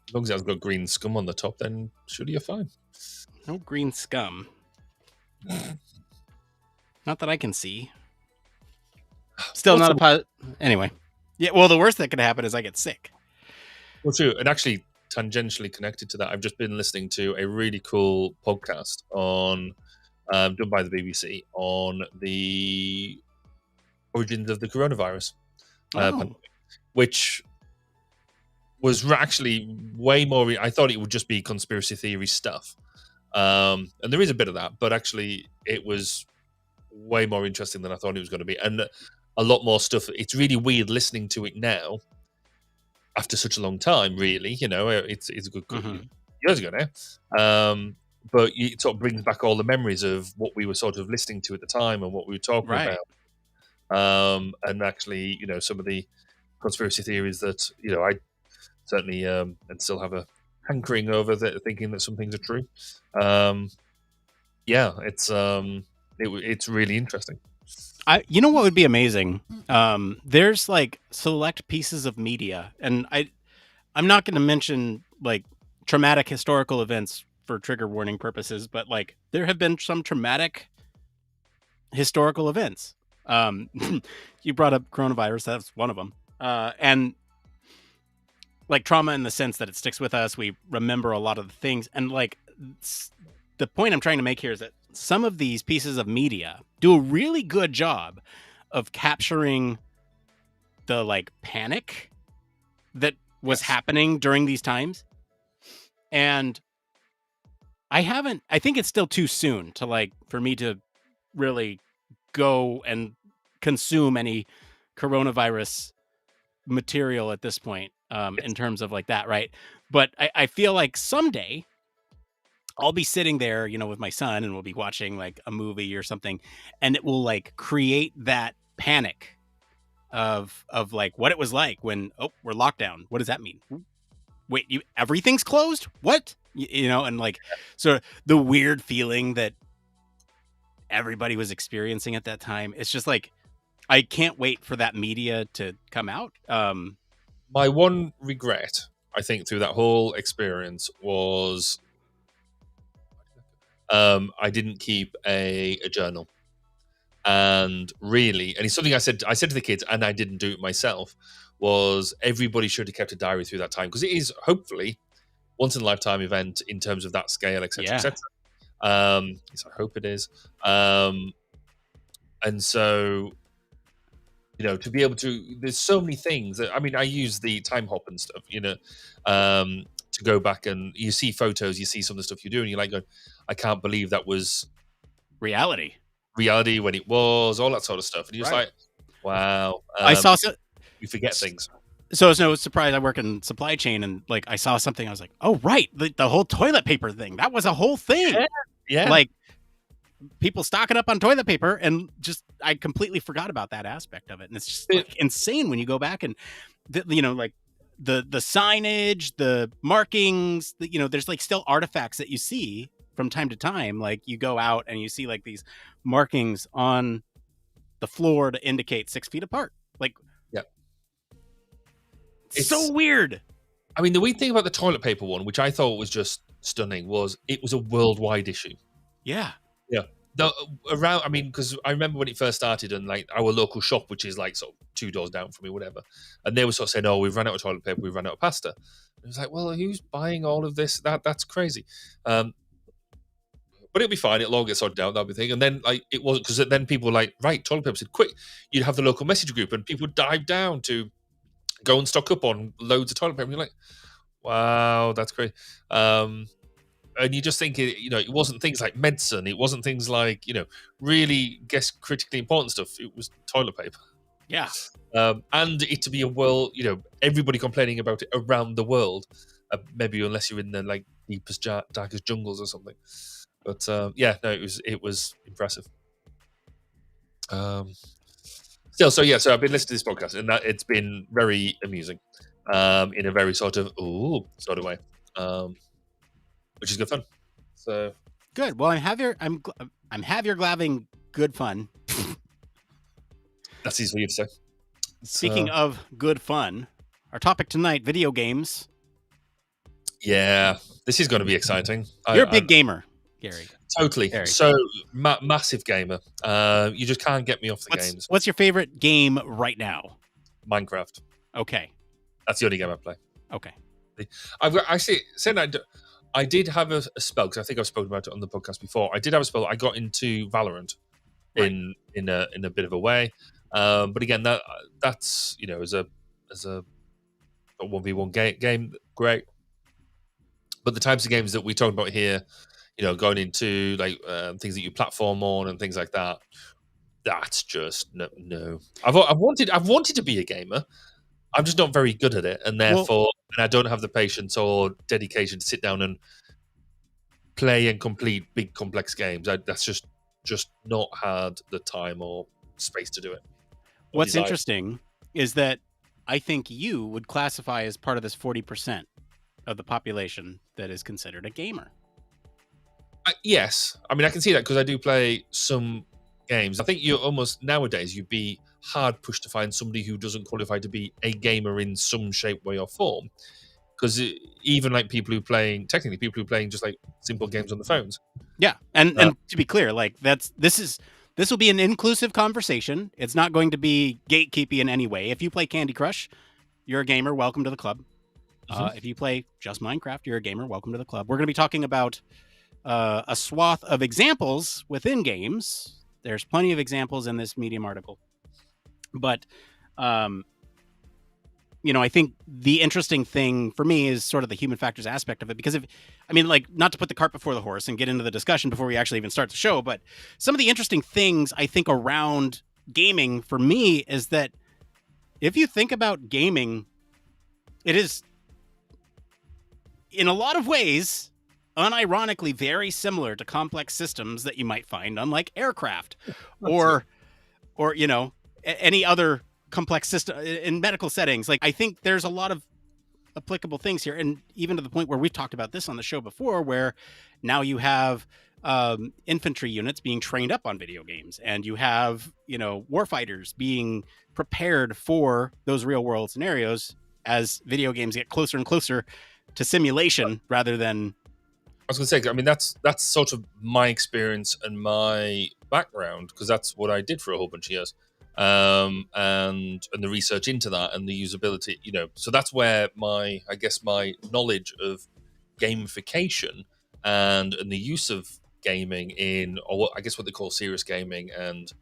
As long as it has got green scum on the top, then surely you're fine. No green scum. Not that I can see. Still What's not a anyway. Yeah, well, the worst that could happen is I get sick. Well, true. And actually, tangentially connected to that, I've just been listening to a really cool podcast on done by the BBC on the origins of the coronavirus, pandemic, which was actually way more. I thought it would just be conspiracy theory stuff, and there is a bit of that, but actually, it was way more interesting than I thought it was going to be, and a lot more stuff. It's really weird listening to it now after such a long time. Really, it's a good years ago now. But it sort of brings back all the memories of what we were sort of listening to at the time and what we were talking about. And actually, some of the conspiracy theories that, I certainly and still have a hankering over that, thinking that some things are true. Yeah, it's really interesting. You know what would be amazing? There's like select pieces of media, and I'm not going to mention like traumatic historical events for trigger warning purposes, but like there have been some traumatic historical events. You brought up coronavirus, that's one of them. And like trauma in the sense that it sticks with us. We remember a lot of the things. And like the point I'm trying to make here is that some of these pieces of media do a really good job of capturing the like panic that was happening during these times. And I think it's still too soon to like, for me to really go and consume any coronavirus material at this point, in terms of like that. Right. But I feel like someday I'll be sitting there, with my son, and we'll be watching like a movie or something, and it will like create that panic of like what it was like when, we're locked down. What does that mean? Wait, everything's closed? What? And like, so the weird feeling that everybody was experiencing at that time. It's just like, I can't wait for that media to come out. My one regret, I think, through that whole experience was I didn't keep a journal. And really, and it's something I said to the kids, and I didn't do it myself, was everybody should have kept a diary through that time, because it is hopefully once in a lifetime event in terms of that scale, etc., etc. Yes, I hope it is. And so, to be able to, there's so many things that, I use the time hop and stuff, to go back, and you see photos, you see some of the stuff you're doing, you're like going, I can't believe that was reality when it was, all that sort of stuff. And you're just like, wow. I saw you forget things. So it's no surprise I work in supply chain, and like I saw something, I was like, oh right, the whole toilet paper thing, that was a whole thing. Yeah. Like people stocking up on toilet paper, and just I completely forgot about that aspect of it. And it's just like insane when you go back and like the signage, the markings, there's like still artifacts that you see from time to time. Like you go out and you see like these markings on the floor to indicate 6 feet apart. Like, yeah, it's so weird. The weird thing about the toilet paper one, which I thought was just stunning, was it was a worldwide issue. Yeah. Because I remember when it first started, and like our local shop, which is like sort of 2 doors down from me, whatever, and they were sort of saying, "Oh, we've run out of toilet paper, we've run out of pasta." And it was like, well, who's buying all of this? That's crazy. But it'll be fine. It'll all get sorted out. That'll be the thing. And then like it wasn't, because then people were like, right, toilet paper. Said, quick, you'd have the local message group, and people would dive down to go and stock up on loads of toilet paper. And you're like, wow, that's great. And you just think, it wasn't things like medicine. It wasn't things like, really critically important stuff. It was toilet paper. Yeah. And it to be a world, everybody complaining about it around the world. Maybe unless you're in the like deepest, darkest jungles or something. But it was impressive. So I've been listening to this podcast, and that it's been very amusing, in a very sort of way, which is good fun. So good. Well, I'm having good fun. That's easy for you to say. Speaking of good fun, our topic tonight: video games. Yeah, this is going to be exciting. You're a big gamer, Gary. Totally. So massive gamer. You just can't get me off the games. What's your favorite game right now? Minecraft. Okay. That's the only game I play. Okay. I've got actually saying I did have a spell, because I think I've spoken about it on the podcast before. I did have a spell. I got into Valorant in a bit of a way, but again, that's as a 1v1 game, great. But the types of games that we talk about here, going into like things that you platform on and things like that, that's just no. I've wanted to be a gamer. I'm just not very good at it, and therefore, and I don't have the patience or dedication to sit down and play and complete big complex games. That's just not had the time or space to do it. What's interesting is that I think you would classify as part of this 40% of the population that is considered a gamer. Yes, I mean I can see that, because I do play some games. I think you're almost nowadays you'd be hard pushed to find somebody who doesn't qualify to be a gamer in some shape, way, or form. Because even like people who playing just like simple games on the phones. Yeah, and to be clear, like this will be an inclusive conversation. It's not going to be gatekeepy in any way. If you play Candy Crush, you're a gamer. Welcome to the club. If you play just Minecraft, you're a gamer. Welcome to the club. We're going to be talking about a swath of examples within games. There's plenty of examples in this Medium article, but I think the interesting thing for me is sort of the human factors aspect of it, because not to put the cart before the horse and get into the discussion before we actually even start the show, but some of the interesting things I think around gaming for me is that if you think about gaming, it is in a lot of ways unironically very similar to complex systems that you might find on like aircraft or any other complex system in medical settings. Like, I think there's a lot of applicable things here, and even to the point where we've talked about this on the show before, where now you have infantry units being trained up on video games, and you have warfighters being prepared for those real world scenarios as video games get closer and closer to simulation rather than. I was going to say, I mean, that's sort of my experience and my background, because that's what I did for a whole bunch of years. And the research into that and the usability, so that's where my knowledge of gamification and the use of gaming in, or I guess what they call serious gaming, and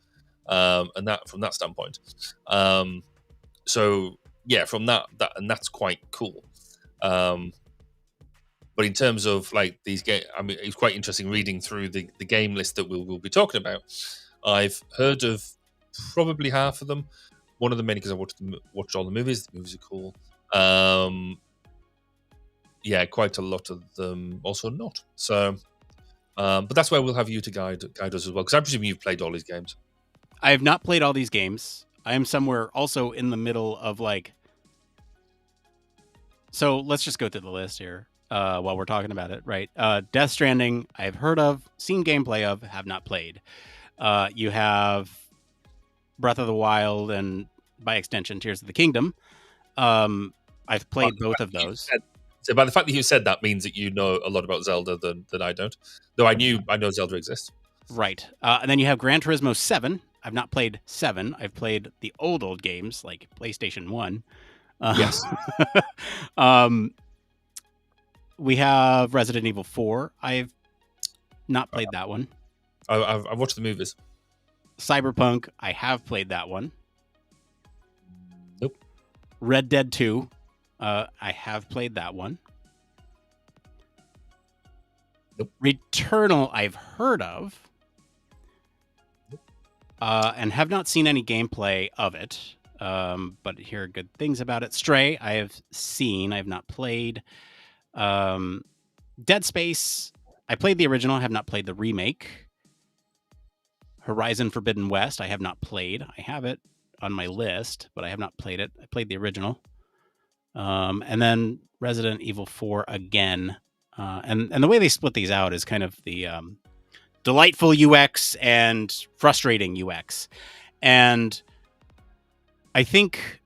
that from that standpoint. So yeah, from that and that's quite cool. But in terms of like these games, I mean, it's quite interesting reading through the game list that we'll be talking about. I've heard of probably half of them. One of them mainly because I watched all the movies. The movies are cool. Yeah, quite a lot of them also not. So, but that's where we'll have you to guide us as well, because I presume you've played all these games. I have not played all these games. I am somewhere also in the middle of like. So let's just go through the list here while we're talking about it, right? Death Stranding, I've heard of, seen gameplay of, have not played. You have Breath of the Wild and, by extension, Tears of the Kingdom. I've played both of those. So by the fact that you said that means that you know a lot about Zelda than I don't. Though I know Zelda exists. Right. And then you have Gran Turismo 7. I've not played 7. I've played the old games, like PlayStation 1. Yes. We have Resident Evil 4. I've not played that one. I've watched the movies. Cyberpunk, I have played that one. Nope. Red Dead 2, I have played that one. Nope. Returnal, I've heard of. And have not seen any gameplay of it, but hear good things about it. Stray, I have seen, I have not played. Dead Space, I played the original, I have not played the remake. Horizon Forbidden West, I have not played. I have it on my list, but I have not played it. I played the original. And then Resident Evil 4 again. And the way they split these out is kind of the delightful UX and frustrating UX. And I think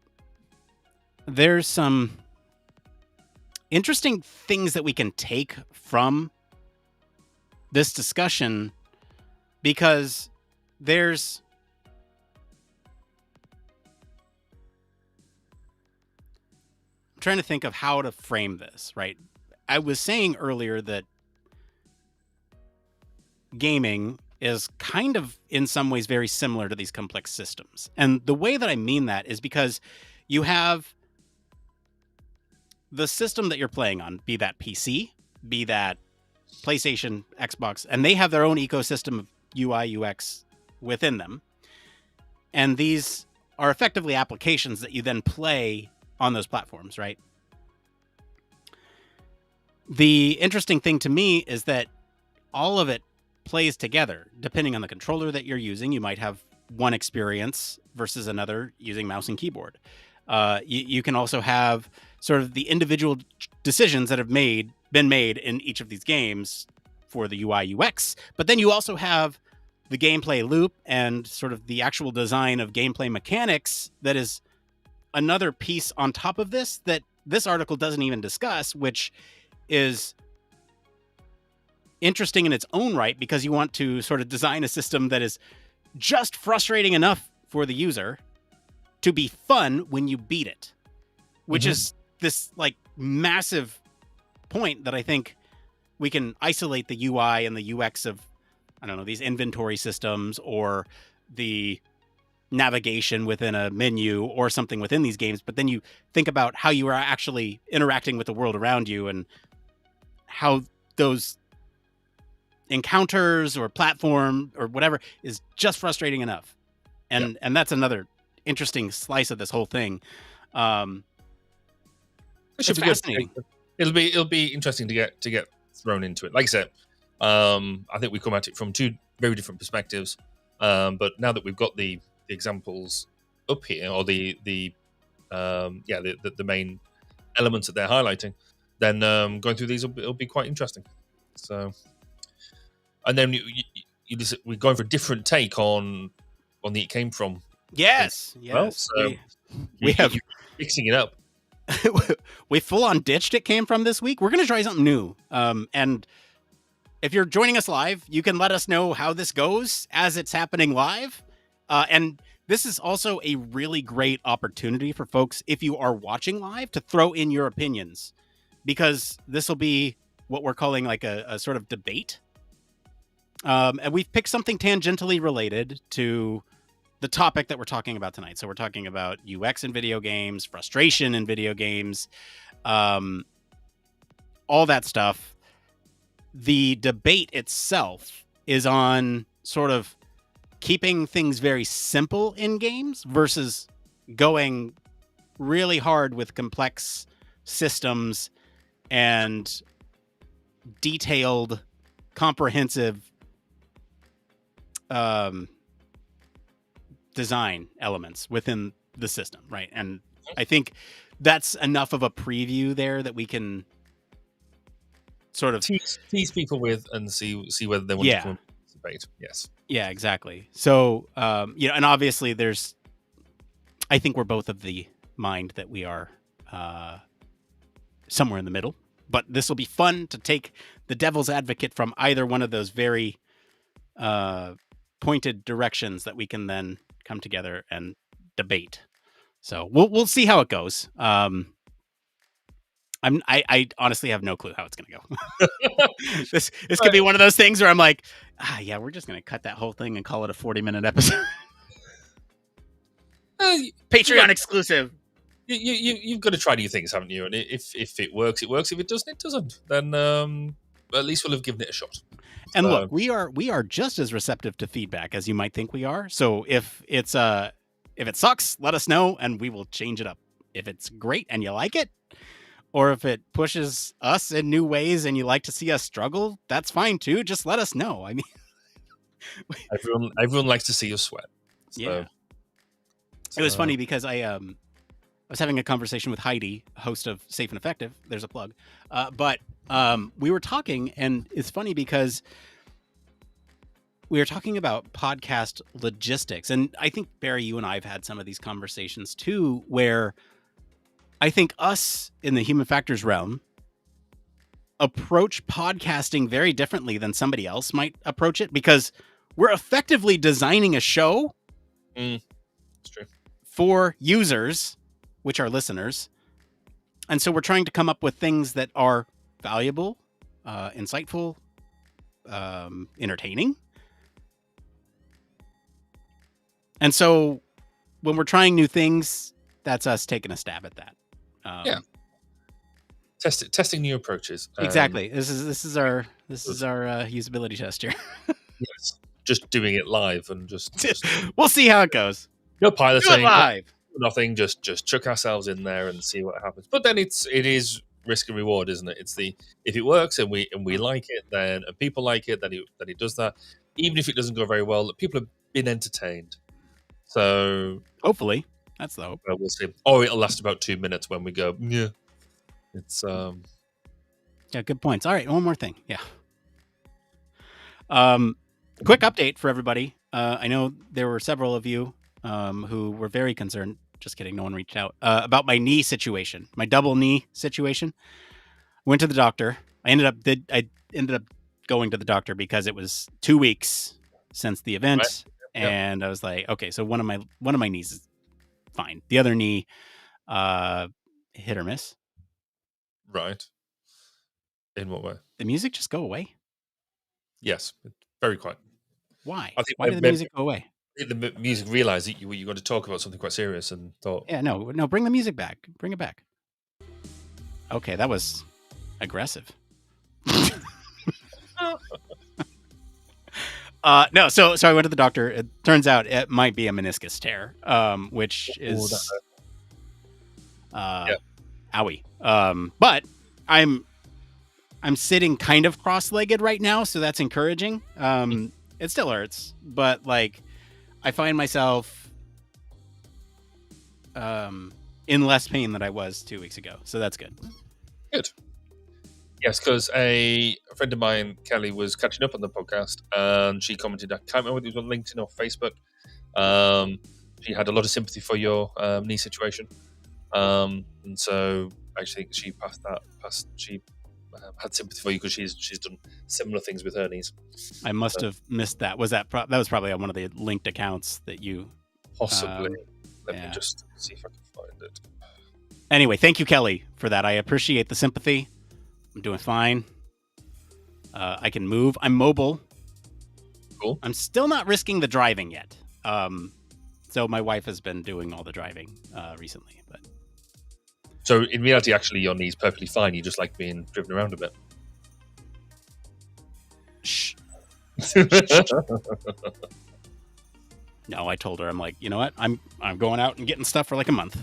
there's some interesting things that we can take from this discussion, because there's I'm trying to think of how to frame this, right? I was saying earlier that gaming is kind of in some ways very similar to these complex systems. And the way that I mean that is because you have the system that you're playing on, be that PC, be that PlayStation, Xbox, and they have their own ecosystem of UI, UX within them. And these are effectively applications that you then play on those platforms, right? The interesting thing to me is that all of it plays together. Depending on the controller that you're using, you might have one experience versus another using mouse and keyboard. You can also have sort of the individual decisions that have been made in each of these games for the UI UX, but then you also have the gameplay loop and sort of the actual design of gameplay mechanics that is another piece on top of this that this article doesn't even discuss, which is interesting in its own right, because you want to sort of design a system that is just frustrating enough for the user to be fun when you beat it, which is this like massive point that I think we can isolate the UI and the UX of, I don't know, these inventory systems or the navigation within a menu or something within these games. But then you think about how you are actually interacting with the world around you and how those encounters or platform or whatever is just frustrating enough. And that's another interesting slice of this whole thing. It should be fascinating. Good. It'll be interesting to get thrown into it. Like I said, I think we come at it from two very different perspectives. But now that we've got the examples up here, or the main elements that they're highlighting, then going through these will be quite interesting. So, and then we're going for a different take on the It Came From. Yes. Well, so we have mixing it up. We full on ditched It Came From this week. We're going to try something new. And if you're joining us live, you can let us know how this goes as it's happening live. And this is also a really great opportunity for folks, if you are watching live, to throw in your opinions, because this will be what we're calling like a sort of debate. And we've picked something tangentially related to the topic that we're talking about tonight. So we're talking about UX in video games, frustration in video games, all that stuff. The debate itself is on sort of keeping things very simple in games versus going really hard with complex systems and detailed, comprehensive design elements within the system, right? And I think that's enough of a preview there that we can sort of tease people with and see whether they want to come to debate. Yes. Yeah, exactly. So, and obviously I think we're both of the mind that we are somewhere in the middle, but this will be fun to take the devil's advocate from either one of those very pointed directions that we can then come together and debate. So we'll see how it goes. I honestly have no clue how it's going to go. This could be one of those things where I'm like, we're just going to cut that whole thing and call it a 40-minute episode. Patreon exclusive. You've got to try new things, haven't you? And if it works, it works. If it doesn't, it doesn't. Then at least we'll have given it a shot. And look, we are just as receptive to feedback as you might think we are. So if it sucks, let us know and we will change it up. If it's great and you like it, or if it pushes us in new ways and you like to see us struggle, that's fine too. Just let us know. I mean, everyone likes to see us sweat. So. Yeah. It was funny because I was having a conversation with Heidi, host of Safe and Effective. There's a plug. But we were talking, and it's funny because we were talking about podcast logistics. And I think, Barry, you and I have had some of these conversations too, where I think us in the human factors realm approach podcasting very differently than somebody else might approach it, because we're effectively designing a show It's true. for users, which are listeners. And so we're trying to come up with things that are valuable, insightful, entertaining. And so when we're trying new things, that's us taking a stab at that. Yeah. Testing new approaches. Exactly. This is our usability test here. Yes. Just doing it live and just we'll see how it goes. no piloting, Do it live. nothing. Just chuck ourselves in there and see what happens. But then it is risk and reward, isn't it? It's if it works and we like it, then and people like it, then it does that. Even if it doesn't go very well, people have been entertained. So hopefully, that's the hope. We'll see. Or it'll last about 2 minutes when we go. Yeah, it's yeah, good points. All right, one more thing. Yeah. Quick update for everybody. I know there were several of you who were very concerned. Just kidding, no one reached out about my knee situation, my double knee situation. Went to the doctor. I ended up going to the doctor because it was 2 weeks since the event, right. And I was like, okay, so one of my knees is fine. The other knee, hit or miss. Right. In what way? The music just go away? Yes, very quiet. Why? Why did the music go away? The music realized that you were going to talk about something quite serious and thought, yeah, no, bring the music back. Bring it back. Okay, that was aggressive. No, so I went to the doctor. It turns out it might be a meniscus tear, which is owie. But I'm sitting kind of cross-legged right now, so that's encouraging. It still hurts, but like I find myself in less pain than I was 2 weeks ago, so that's good. Good. Yes, because a friend of mine, Kelly, was catching up on the podcast, and she commented, I can't remember whether it was on LinkedIn or Facebook. She had a lot of sympathy for your knee situation, and so actually she she had sympathy for you because she's done similar things with her knees. I must have missed that. Was that was probably on one of the linked accounts that you possibly? Let me just see if I can find it. Anyway, thank you, Kelly, for that. I appreciate the sympathy. I'm doing fine. I can move. I'm mobile. Cool. I'm still not risking the driving yet. So my wife has been doing all the driving recently. But so in reality, actually, your knee's perfectly fine. You just like being driven around a bit. Shh. No, I told her, I'm like, you know what? I'm going out and getting stuff for like a month.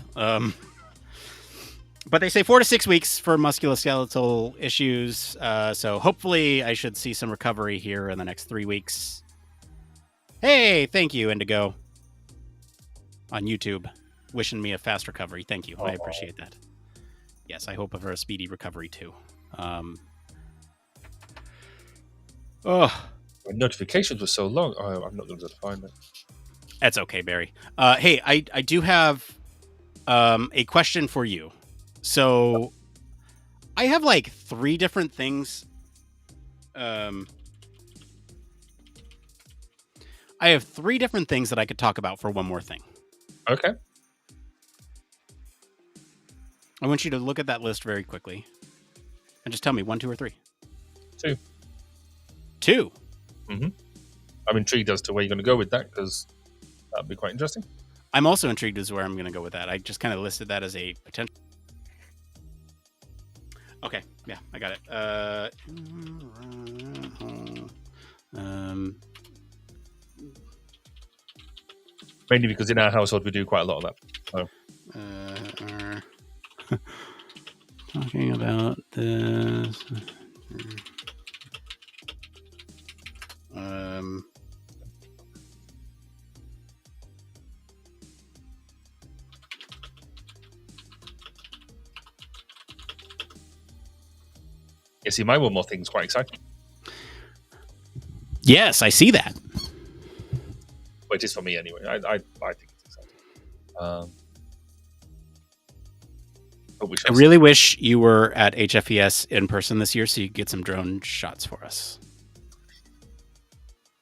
But they say 4 to 6 weeks for musculoskeletal issues. So hopefully I should see some recovery here in the next 3 weeks. Hey, thank you, Indigo. On YouTube, wishing me a fast recovery. Thank you. I appreciate that. Yes, I hope of a speedy recovery too. My notifications were so long. I'm not going to find it. That's okay, Barry. Hey, I do have a question for you. So I have like 3 different things. I have 3 different things that I could talk about for one more thing. Okay. I want you to look at that list very quickly and just tell me 1, 2, or 3. 2. 2? Mm-hmm. I'm intrigued as to where you're going to go with that, because that'd be quite interesting. I'm also intrigued as to where I'm going to go with that. I just kind of listed that as a potential. Okay, yeah, I got it. Mainly because in our household we do quite a lot of that. So. Talking about this. Yeah, see, my one more thing is quite exciting. Yes, I see that. Well, it is for me anyway. I think it's exciting. But we I shall really wish you were at HFES in person this year so you could get some drone shots for us.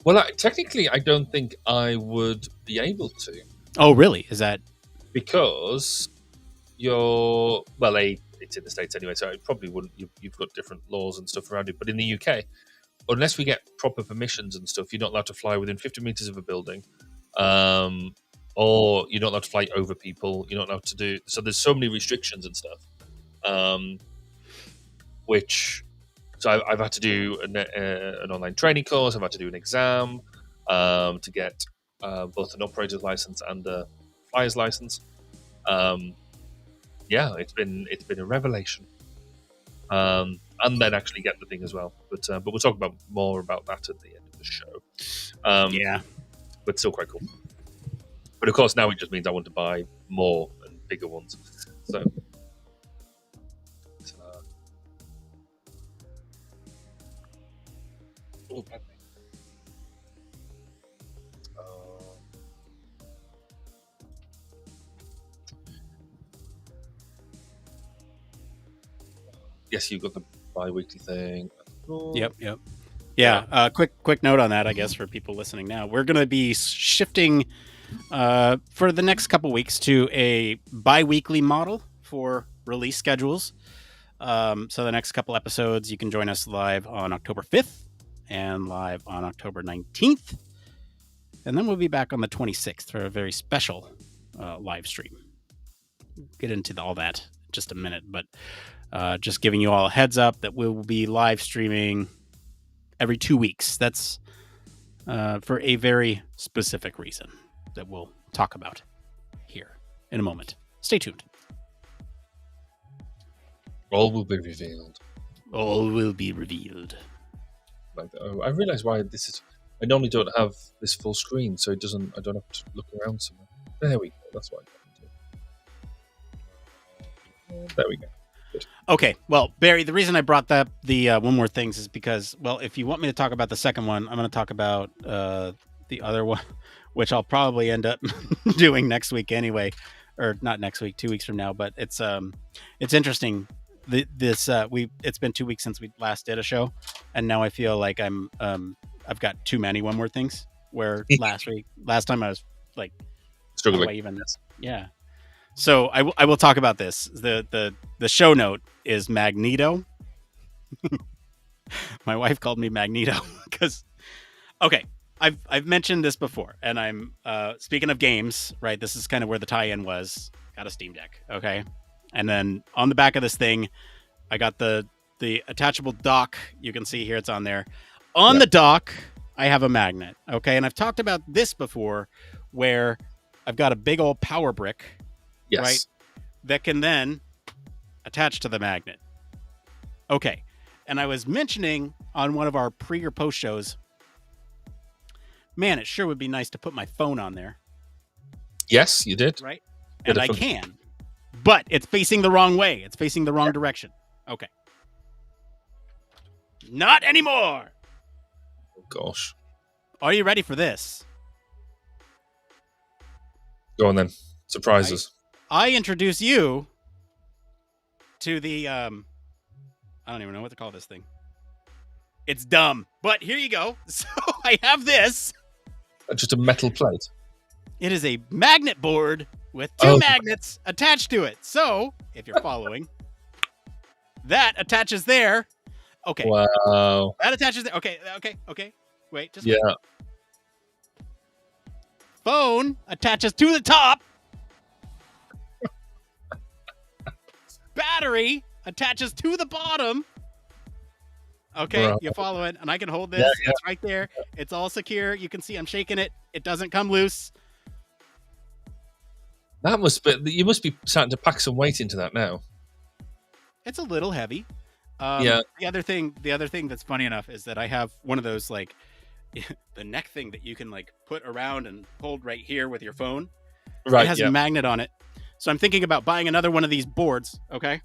Well, technically, I don't think I would be able to. Oh, really? Is that because it's in the States anyway, so it probably wouldn't. You've got different laws and stuff around it. But in the UK, unless we get proper permissions and stuff, you're not allowed to fly within 50 meters of a building, or you're not allowed to fly over people. You're not allowed to do. So there's so many restrictions and stuff, So I've had to do an online training course. I've had to do an exam to get both an operator's license and a flyer's license. It's been a revelation, and then actually get the thing as well. But we'll talk more about that at the end of the show. But still quite cool. But of course, now it just means I want to buy more and bigger ones. So. Yes, you've got the bi-weekly thing. Yep. Yeah. Quick note on that, I guess, for people listening now. We're going to be shifting for the next couple weeks to a bi-weekly model for release schedules. So the next couple episodes, you can join us live on October 5th and live on October 19th. And then we'll be back on the 26th for a very special live stream. Get into all that in just a minute, but just giving you all a heads up that we will be live streaming every 2 weeks. That's for a very specific reason that we'll talk about here in a moment. Stay tuned. All will be revealed. All will be revealed. I realize why this is. I normally don't have this full screen, so I don't have to look around somewhere. There we go. That's why. There we go. Good. Okay. Well, Barry, the reason I brought up the one more things is because, well, if you want me to talk about the second one, I'm going to talk about the other one, which I'll probably end up doing next week anyway, or not next week, 2 weeks from now. But it's interesting. It's been 2 weeks since we last did a show, and now I feel like I've got too many one more things. Where last time I was like struggling. Yeah. So I will talk about this. The show note is Magneto. My wife called me Magneto because, okay, I've mentioned this before, and I'm speaking of games, right? This is kind of where the tie-in was. Got a Steam Deck, okay, and then on the back of this thing, I got the attachable dock. You can see here it's on there. On the dock, I have a magnet, okay, and I've talked about this before, where I've got a big old power brick. Yes. Right? That can then attach to the magnet. Okay. And I was mentioning on one of our pre or post shows, man, it sure would be nice to put my phone on there. Yes, you did. Right? And I can. But it's facing the wrong way. It's facing the wrong direction. Okay. Not anymore. Oh, gosh. Are you ready for this? Go on then. Surprises. I introduce you to the I don't even know what to call this thing. It's dumb, but here you go. So I have this. Just a metal plate. It is a magnet board with two magnets attached to it. So if you're following, that attaches there. Okay. Wow. That attaches there. Okay. Wait, just wait. Phone attaches to the top. Battery attaches to the bottom. Okay, you follow it, and I can hold this. Yeah. It's right there. It's all secure. You can see I'm shaking it. It doesn't come loose. You must be starting to pack some weight into that now. It's a little heavy. The other thing that's funny enough is that I have one of those like the neck thing that you can like put around and hold right here with your phone. Right. It has a magnet on it. So I'm thinking about buying another one of these boards, okay?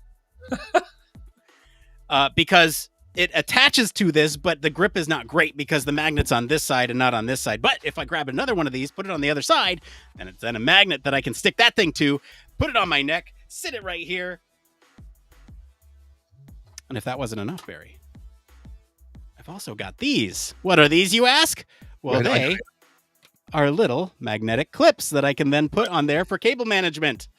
Because it attaches to this, but the grip is not great because the magnet's on this side and not on this side. But if I grab another one of these, put it on the other side, and it's then a magnet that I can stick that thing to, put it on my neck, sit it right here, And if that wasn't enough, Barry, I've also got these. What are these, you ask? Well, they are little magnetic clips that I can then put on there for cable management.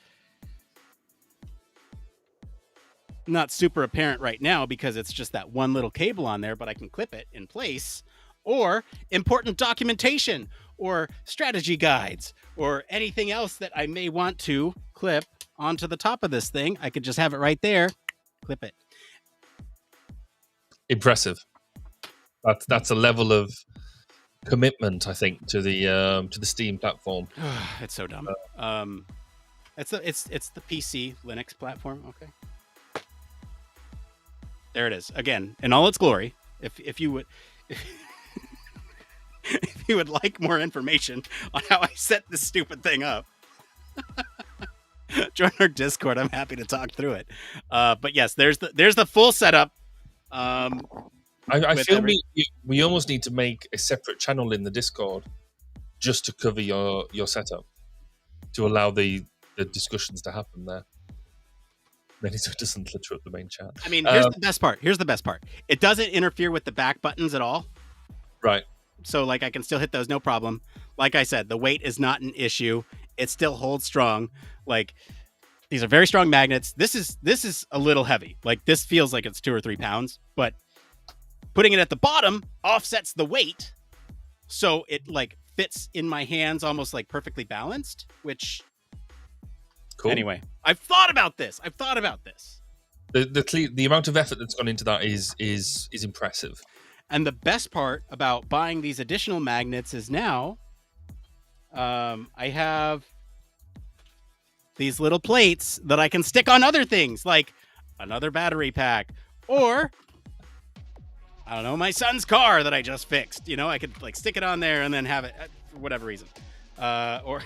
Not super apparent right now because it's just that one little cable on there, but I can clip it in place. Or important documentation or strategy guides or anything else that I may want to clip onto the top of this thing. I could just have it right there, clip it. Impressive. That's a level of commitment, I think, to the Steam platform. It's so dumb. It's the PC Linux platform. Okay, there it is again in all its glory. If you would. If you would like more information on how I set this stupid thing up, join our Discord. I'm happy to talk through it. But yes, there's the full setup. I feel we almost need to make a separate channel in the Discord just to cover your setup, to allow the discussions to happen there. Then it doesn't litter up the main chat. I mean, here's the best part. It doesn't interfere with the back buttons at all. Right. So, like, I can still hit those, no problem. Like I said, the weight is not an issue. It still holds strong. Like, these are very strong magnets. This is a little heavy. Like, this feels like it's 2 or 3 pounds, but putting it at the bottom offsets the weight, so it like fits in my hands almost like perfectly balanced. Which, cool. Anyway, I've thought about this. The amount of effort that's gone into that is impressive. And the best part about buying these additional magnets is now I have these little plates that I can stick on other things, like another battery pack, or I don't know, my son's car that I just fixed. You know, I could like stick it on there and then have it for whatever reason. Or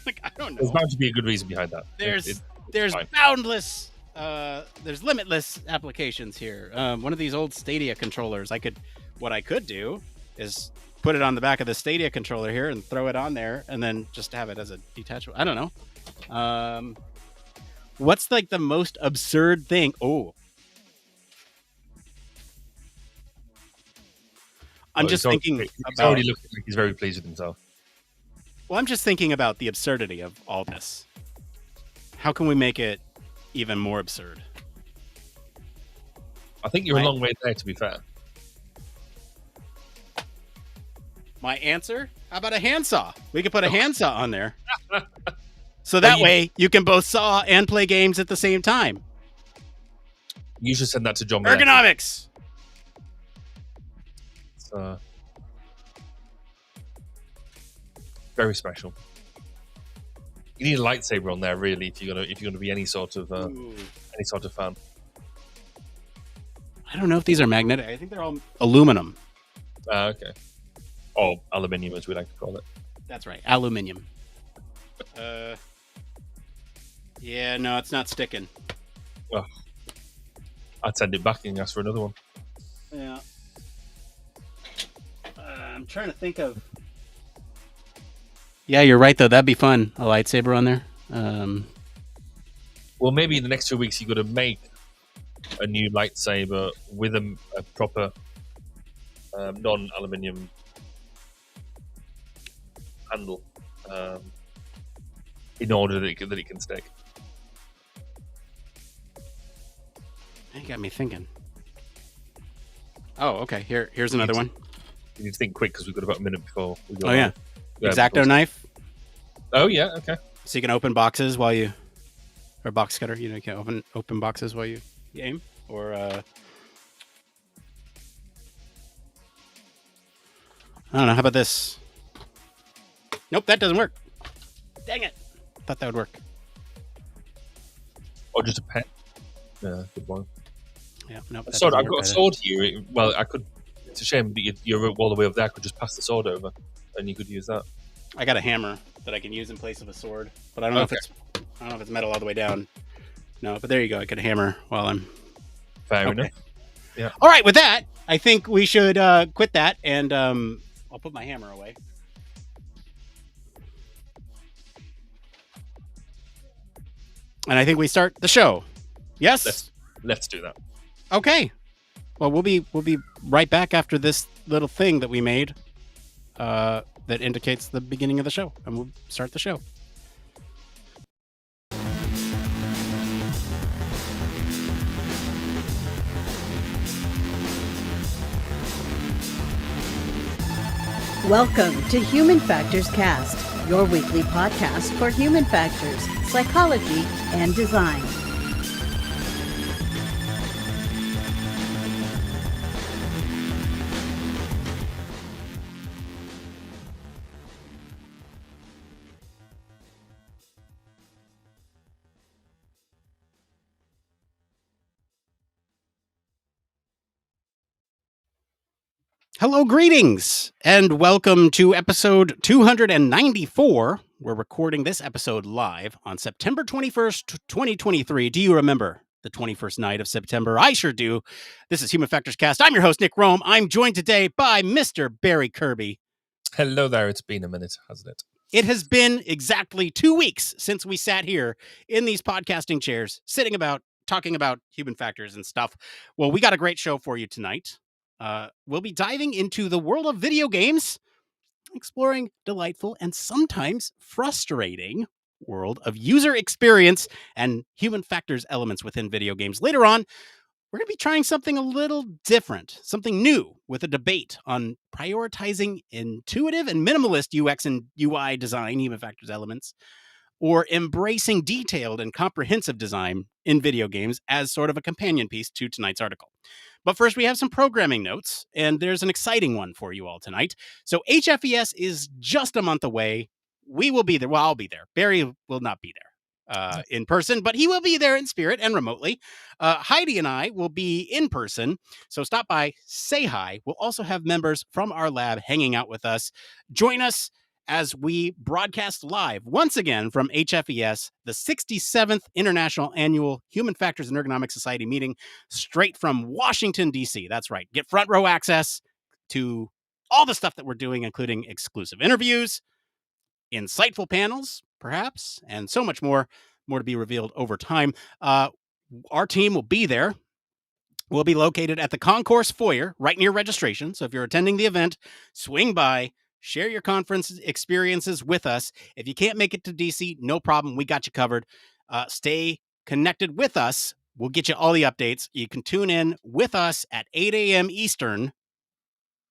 like, I don't know. There's bound to be a good reason behind that. There's boundless, there's limitless applications here. One of these old Stadia controllers, what I could do is put it on the back of the Stadia controller here and throw it on there and then just have it as a detachable. I don't know. What's like the most absurd thing? Oh, He's already looking like he's very pleased with himself. Well, I'm just thinking about the absurdity of all this. How can we make it even more absurd? I think you're a long way there, to be fair. My answer? How about a handsaw? We could put a handsaw on there. So that way you can both saw and play games at the same time. You should send that to John. Ergonomics! Very special. You need a lightsaber on there, really, if you're gonna be any sort of fan. I don't know if these are magnetic. I think they're all aluminum. Okay. Or aluminium, as we like to call it. That's right, aluminium. Yeah, no, it's not sticking. Well, I'd send it back and ask for another one. Yeah. I'm trying to think of. Yeah, you're right though. That'd be fun. A lightsaber on there. Well, maybe in the next 2 weeks you got to make a new lightsaber with a proper non-aluminium handle, in order that it can stick. You got me thinking. Oh, okay. Here's another one. You need to think quick because we've got about a minute before we go. Oh yeah, X-Acto knife. Oh yeah, okay. So you can open boxes while you, or box cutter. You know, you can open boxes while you aim, or I don't know. How about this? Nope, that doesn't work. Dang it! Thought that would work. Or just a pen. Yeah, good one. Yeah, nope. Sword. I've got a sword here. Well, I could. It's a shame that you're all the way up there. I could just pass the sword over, and you could use that. I got a hammer that I can use in place of a sword, but I don't know if it's metal all the way down. No, but there you go. I could hammer while I'm. Fair enough. Yeah. All right. With that, I think we should quit that, and I'll put my hammer away. And I think we start the show. Yes. Let's do that. Okay. Well, we'll be right back after this little thing that we made that indicates the beginning of the show, and we'll start the show. Welcome to Human Factors Cast, your weekly podcast for human factors, psychology, and design. Hello, greetings, and welcome to episode 294. We're recording this episode live on September 21st, 2023. Do you remember the 21st night of September? I sure do. This is Human Factors Cast. I'm your host, Nick Roome. I'm joined today by Mr. Barry Kirby. Hello there. It's been a minute, hasn't it? It has been exactly 2 weeks since we sat here in these podcasting chairs, talking about human factors and stuff. Well, we got a great show for you tonight. We'll be diving into the world of video games, exploring delightful and sometimes frustrating world of user experience and human factors elements within video games. Later on, we're going to be trying something a little different, something new, with a debate on prioritizing intuitive and minimalist UX and UI design, human factors elements, or embracing detailed and comprehensive design in video games as sort of a companion piece to tonight's article. But first, we have some programming notes, and there's an exciting one for you all tonight. So HFES is just a month away. We will be there. Well, I'll be there. Barry will not be there in person, but he will be there in spirit and remotely. Heidi and I will be in person. So stop by, say hi. We'll also have members from our lab hanging out with us. Join us as we broadcast live once again from HFES, the 67th International Annual Human Factors and Ergonomics Society meeting, straight from Washington, D.C. That's right. Get front row access to all the stuff that we're doing, including exclusive interviews, insightful panels, perhaps, and so much more. More to be revealed over time. Our team will be there. We'll be located at the Concourse Foyer, right near registration. So if you're attending the event, swing by. Share your conference experiences with us. If you can't make it to DC, no problem. We got you covered. Stay connected with us. We'll get you all the updates. You can tune in with us at 8 a.m. Eastern.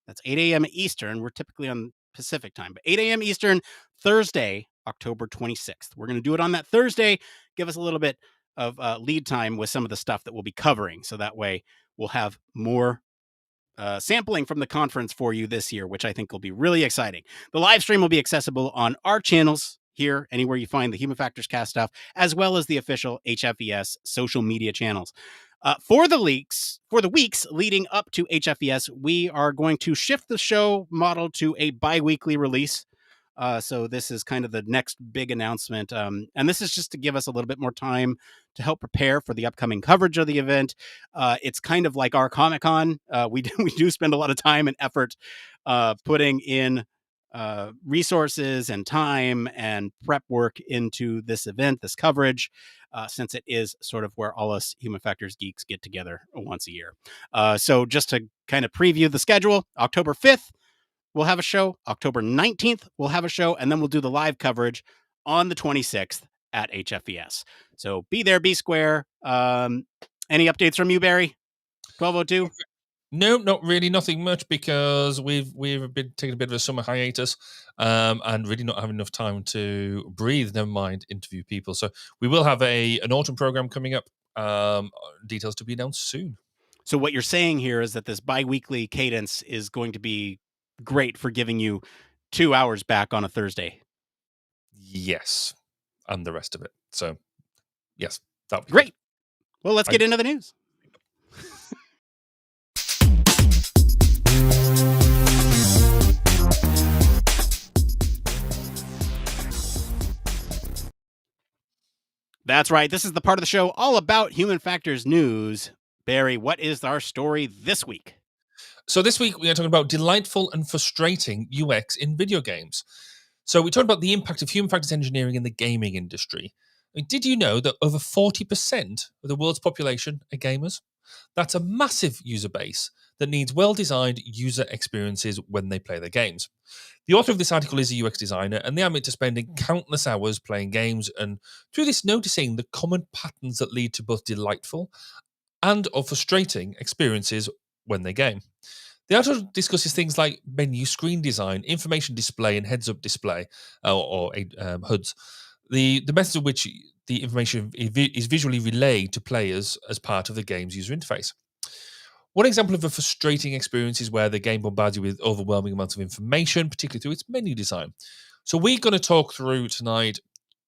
That's 8 a.m. Eastern. We're typically on Pacific time, but 8 a.m. Eastern, Thursday, October 26th. We're going to do it on that Thursday. Give us a little bit of lead time with some of the stuff that we'll be covering. So that way we'll have more sampling from the conference for you this year, which I think will be really exciting. The live stream will be accessible on our channels here, anywhere you find the Human Factors Cast stuff, as well as the official HFES social media channels. For the weeks leading up to HFES, we are going to shift the show model to a bi-weekly release. So this is kind of the next big announcement. And this is just to give us a little bit more time to help prepare for the upcoming coverage of the event. It's kind of like our Comic-Con. We do spend a lot of time and effort putting in resources and time and prep work into this event, this coverage, since it is sort of where all us human factors geeks get together once a year. So just to kind of preview the schedule, October 5th, we'll have a show. October 19th, we'll have a show, and then we'll do the live coverage on the 26th at HFES. So be there, be square. Any updates from you, Barry? 1202? No, not really. Nothing much, because we've been taking a bit of a summer hiatus and really not having enough time to breathe, never mind interview people. So we will have an autumn program coming up. Details to be announced soon. So what you're saying here is that this bi-weekly cadence is going to be great for giving you 2 hours back on a Thursday. Yes, and the rest of it. So, yes, that'll be great. Good. Well, let's get into the news. That's right. This is the part of the show all about human factors news. Barry, what is our story this week? So this week we are talking about delightful and frustrating UX in video games. So we talked about the impact of human factors engineering in the gaming industry. I mean, did you know that over 40% of the world's population are gamers? That's a massive user base that needs well-designed user experiences when they play their games. The author of this article is a UX designer, and they admit to spending countless hours playing games, and through this noticing the common patterns that lead to both delightful and or frustrating experiences when they game. The article discusses things like menu screen design, information display, and heads-up display, or HUDs. The methods in which the information is visually relayed to players as part of the game's user interface. One example of a frustrating experience is where the game bombards you with overwhelming amounts of information, particularly through its menu design. So we're going to talk through tonight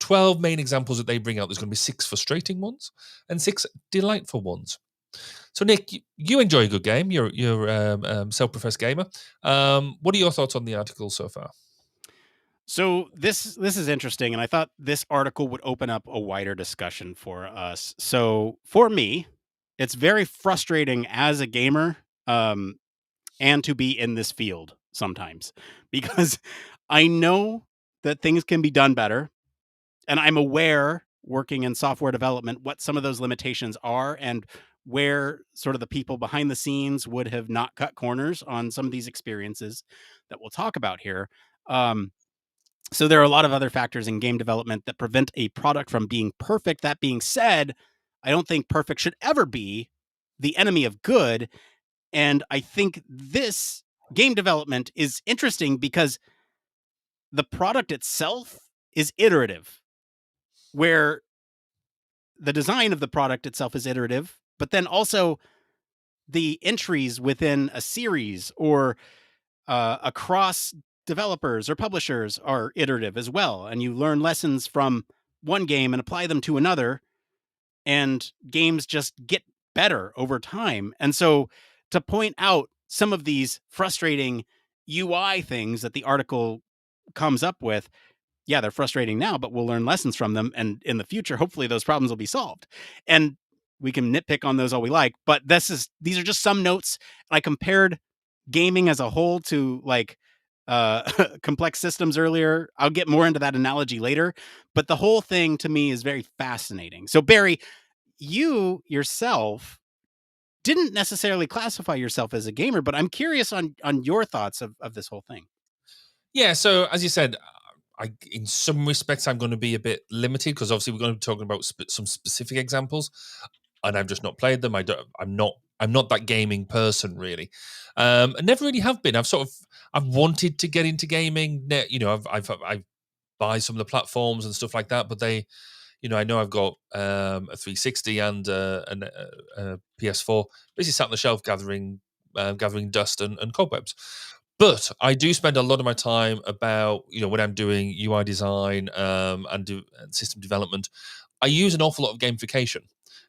12 main examples that they bring out. There's going to be 6 frustrating ones and 6 delightful ones. So Nick, you enjoy a good game. You're self-professed gamer. What are your thoughts on the article so far? So this is interesting, and I thought this article would open up a wider discussion for us. So for me, it's very frustrating as a gamer, and to be in this field sometimes, because I know that things can be done better, and I'm aware, working in software development, what some of those limitations are, and where sort of the people behind the scenes would have not cut corners on some of these experiences that we'll talk about here. So there are a lot of other factors in game development that prevent a product from being perfect. That being said, I don't think perfect should ever be the enemy of good. And I think this game development is interesting because the product itself is iterative, where the design of the product itself is iterative, but then also the entries within a series or across developers or publishers are iterative as well. And you learn lessons from one game and apply them to another, and games just get better over time. And so to point out some of these frustrating UI things that the article comes up with, yeah, they're frustrating now, but we'll learn lessons from them. And in the future, hopefully those problems will be solved. And we can nitpick on those all we like, but these are just some notes. I compared gaming as a whole to like complex systems earlier. I'll get more into that analogy later, but the whole thing to me is very fascinating. So Barry, you yourself didn't necessarily classify yourself as a gamer, but I'm curious on your thoughts of this whole thing. Yeah, so as you said, in some respects, I'm going to be a bit limited because obviously we're going to be talking about some specific examples, and I've just not played them. I'm not that gaming person really. I never really have been. I've wanted to get into gaming. You know, I buy some of the platforms and stuff like that, but they, you know, I know I've got a 360 and a PS4 basically sat on the shelf gathering dust and cobwebs. But I do spend a lot of my time about, you know, when I'm doing UI design and system development, I use an awful lot of gamification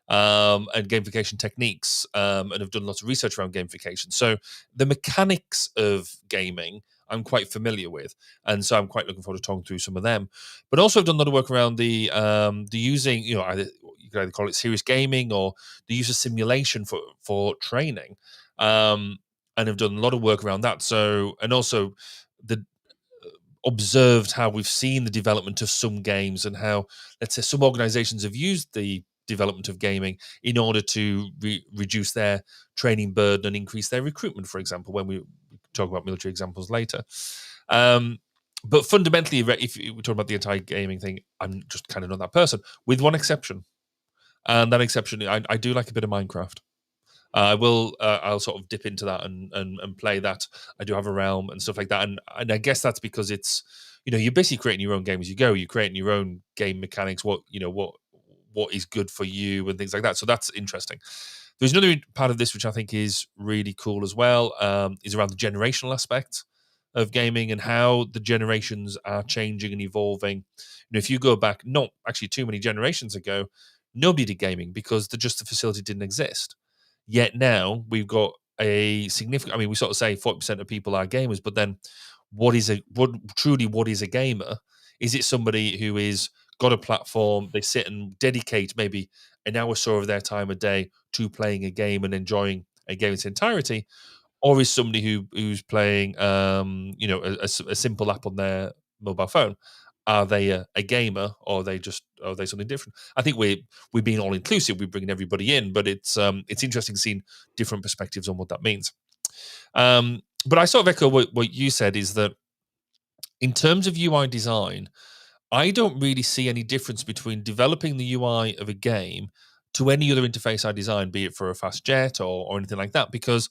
and gamification techniques, and have done lots of research around gamification. So the mechanics of gaming I'm quite familiar with, and so I'm quite looking forward to talking through some of them. But also, I've done a lot of work around the using, you know, you could either call it serious gaming or the use of simulation for training. And have done a lot of work around that. So, and also the observed how we've seen the development of some games and how, let's say, some organizations have used the development of gaming in order to reduce their training burden and increase their recruitment, for example, when we talk about military examples later. But fundamentally, if we're talking about the entire gaming thing, I'm just kind of not that person, with one exception. And that exception, I do like a bit of Minecraft. I'll sort of dip into that and play that. I do have a realm and stuff like that, and I guess that's because it's, you know, you're basically creating your own game as you go. You're creating your own game mechanics. What is good for you and things like that. So that's interesting. There's another part of this which I think is really cool as well. Is around the generational aspect of gaming and how the generations are changing and evolving. You know, if you go back, not actually too many generations ago, nobody did gaming because the facility didn't exist. Yet now we've got a significant, I mean, we sort of say 40% of people are gamers, but then what is a gamer? Is it somebody who is got a platform, they sit and dedicate maybe an hour or so of their time a day to playing a game and enjoying a game in its entirety? Or is somebody who's playing, you know, a simple app on their mobile phone? are they a gamer, or are they something different? I think we're being all inclusive. We're bringing everybody in, but it's interesting seeing different perspectives on what that means. But I sort of echo what you said, is that in terms of UI design, I don't really see any difference between developing the UI of a game to any other interface I design, be it for a fast jet or anything like that, because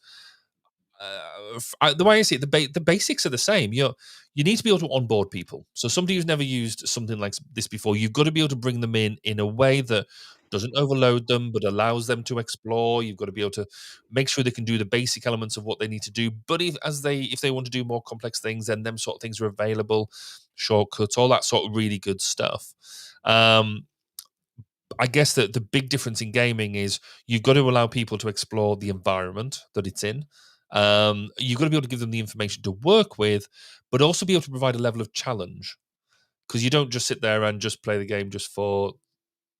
the way I see it, the basics are the same. You need to be able to onboard people. So somebody who's never used something like this before, you've got to be able to bring them in a way that doesn't overload them, but allows them to explore. You've got to be able to make sure they can do the basic elements of what they need to do. But if they want to do more complex things, then them sort of things are available, shortcuts, all that sort of really good stuff. I guess that the big difference in gaming is you've got to allow people to explore the environment that it's in. You've got to be able to give them the information to work with, but also be able to provide a level of challenge, because you don't just sit there and just play the game just for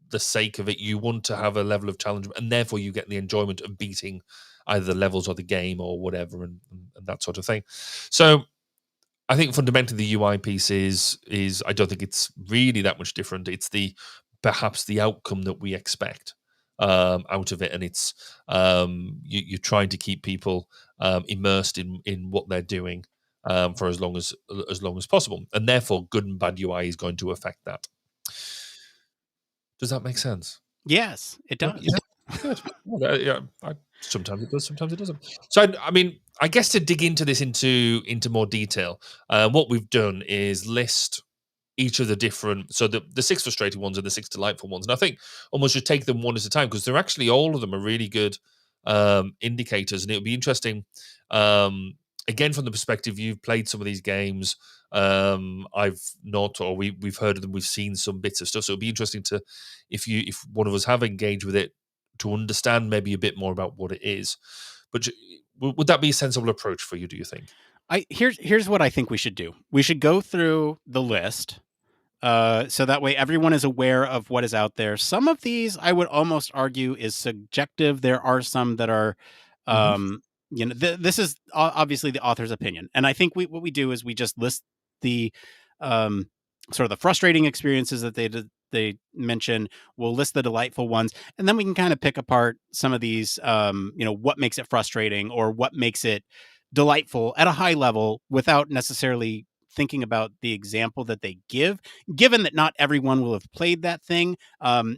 the sake of it. You want to have a level of challenge, and therefore you get the enjoyment of beating either the levels or the game or whatever, and that sort of thing. So I think fundamentally the UI piece is I don't think it's really that much different. It's perhaps the outcome that we expect out of it, and it's you're trying to keep people immersed in what they're doing for as long as possible, and therefore good and bad UI is going to affect that. Does that make sense? Yes, it does. Yeah, good. Well, yeah, sometimes it does, sometimes it doesn't. So, I mean, I guess to dig into this into more detail, what we've done is list each of the different, so the 6 frustrating ones and the 6 delightful ones, and I think almost just take them one at a time, because they're actually, all of them are really good indicators, and it would be interesting. Again, from the perspective, you've played some of these games. I've not, or we've heard of them. We've seen some bits of stuff. So it'd be interesting to, if one of us have engaged with it, to understand maybe a bit more about what it is. But would that be a sensible approach for you, do you think? Here's what I think we should do. We should go through the list, so that way everyone is aware of what is out there. Some of these, I would almost argue, is subjective. There are some that are, this is obviously the author's opinion, and I think what we do is we just list the sort of the frustrating experiences that they mention. We'll list the delightful ones, and then we can kind of pick apart some of these. What makes it frustrating or what makes it delightful at a high level, without necessarily thinking about the example that they give, given that not everyone will have played that thing.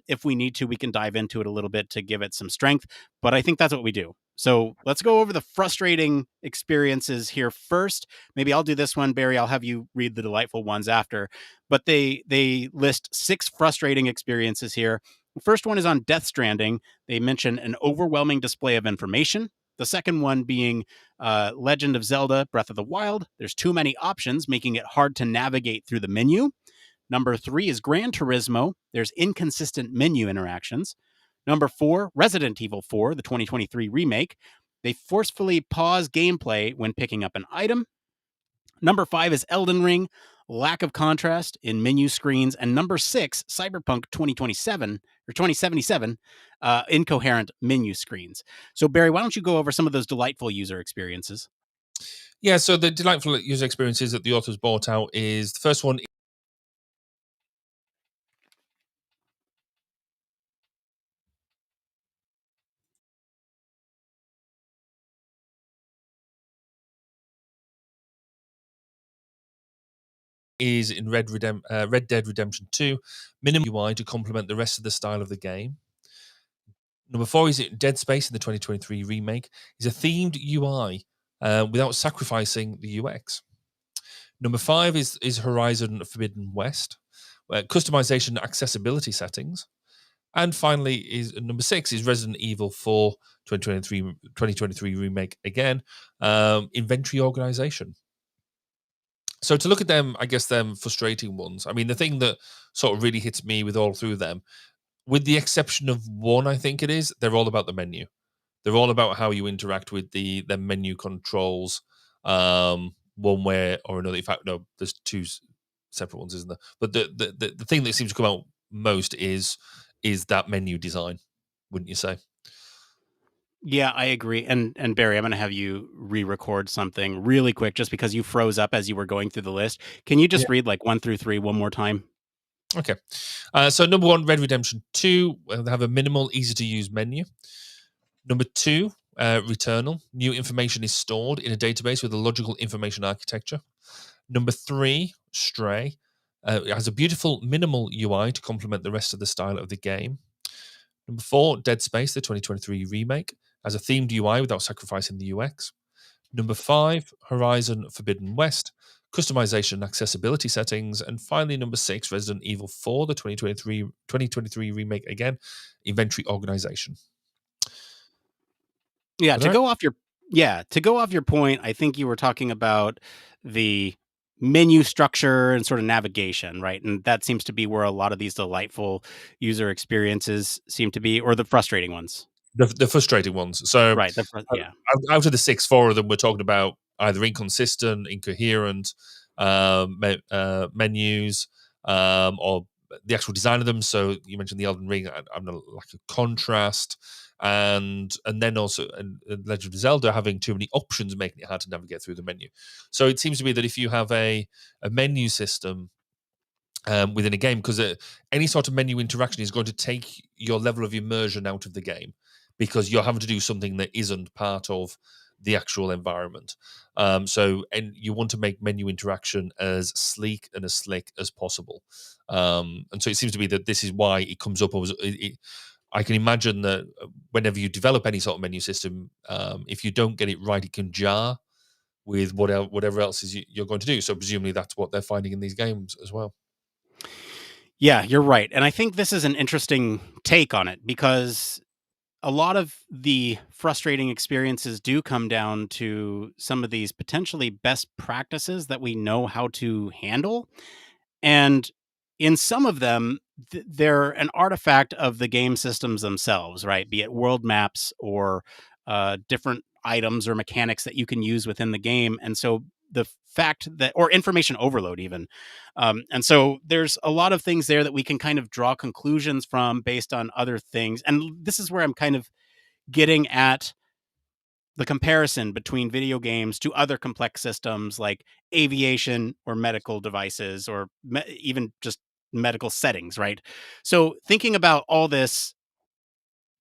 If we need to, we can dive into it a little bit to give it some strength, but I think that's what we do. So let's go over the frustrating experiences here first. Maybe I'll do this one, Barry. I'll have you read the delightful ones after, but they list 6 frustrating experiences here. The first one is on Death Stranding. They mention an overwhelming display of information. The second one being Legend of Zelda Breath of the Wild. There's too many options, making it hard to navigate through the menu. Number 3 is Gran Turismo. There's inconsistent menu interactions. Number 4, Resident Evil 4, the 2023 remake. They forcefully pause gameplay when picking up an item. Number 5 is Elden Ring. Lack of contrast in menu screens. And number 6, Cyberpunk 2027 or 2077, incoherent menu screens. So, Barry, why don't you go over some of those delightful user experiences? Yeah, so the delightful user experiences that the authors brought out is, the first one is in Red Dead Redemption 2, minimum UI to complement the rest of the style of the game. Number 4 is Dead Space in the 2023 remake, is a themed UI without sacrificing the UX. Number 5 is Horizon Forbidden West, customization and accessibility settings. And finally, is number 6 is Resident Evil 4 2023 remake again, inventory organization. So to look at them, I guess them frustrating ones. I mean, the thing that sort of really hits me with all through them, with the exception of one, I think it is, they're all about the menu. They're all about how you interact with the menu controls, one way or another. In fact, no, there's 2 separate ones, isn't there? But the thing that seems to come out most is that menu design, wouldn't you say? Yeah, I agree. And Barry, I'm going to have you re-record something really quick just because you froze up as you were going through the list. Can you just read like 1 through 3 one more time? Okay. So number 1, Red Redemption 2. They have a minimal, easy to use menu. Number 2, Returnal. New information is stored in a database with a logical information architecture. Number 3, Stray. It has a beautiful minimal UI to complement the rest of the style of the game. Number 4, Dead Space, the 2023 remake, has a themed UI without sacrificing the UX. Number 5, Horizon Forbidden West, customization and accessibility settings. And finally, number 6, Resident Evil 4, the 2023 remake again, inventory organization. Yeah, to go off your point, I think you were talking about the menu structure and sort of navigation, right? And that seems to be where a lot of these delightful user experiences seem to be, or the frustrating ones. The frustrating ones. So, right, out of the 6, 4 of them we're talking about either inconsistent, incoherent menus, or the actual design of them. So you mentioned the Elden Ring, I'm a lack of contrast, and then also Legend of Zelda having too many options, making it hard to navigate through the menu. So it seems to be that if you have a menu system within a game, because any sort of menu interaction is going to take your level of immersion out of the game, because you're having to do something that isn't part of the actual environment. And you want to make menu interaction as sleek and as slick as possible. And so it seems to be that this is why it comes up. I can imagine that whenever you develop any sort of menu system, if you don't get it right, it can jar with whatever else is you're going to do. So presumably that's what they're finding in these games as well. Yeah, you're right. And I think this is an interesting take on it, because a lot of the frustrating experiences do come down to some of these potentially best practices that we know how to handle. And in some of them, they're an artifact of the game systems themselves, right? Be it world maps or different items or mechanics that you can use within the game. And so the fact that, or information overload even. And so there's a lot of things there that we can kind of draw conclusions from based on other things. And this is where I'm kind of getting at the comparison between video games to other complex systems like aviation or medical devices, or even just medical settings, right? So thinking about all this,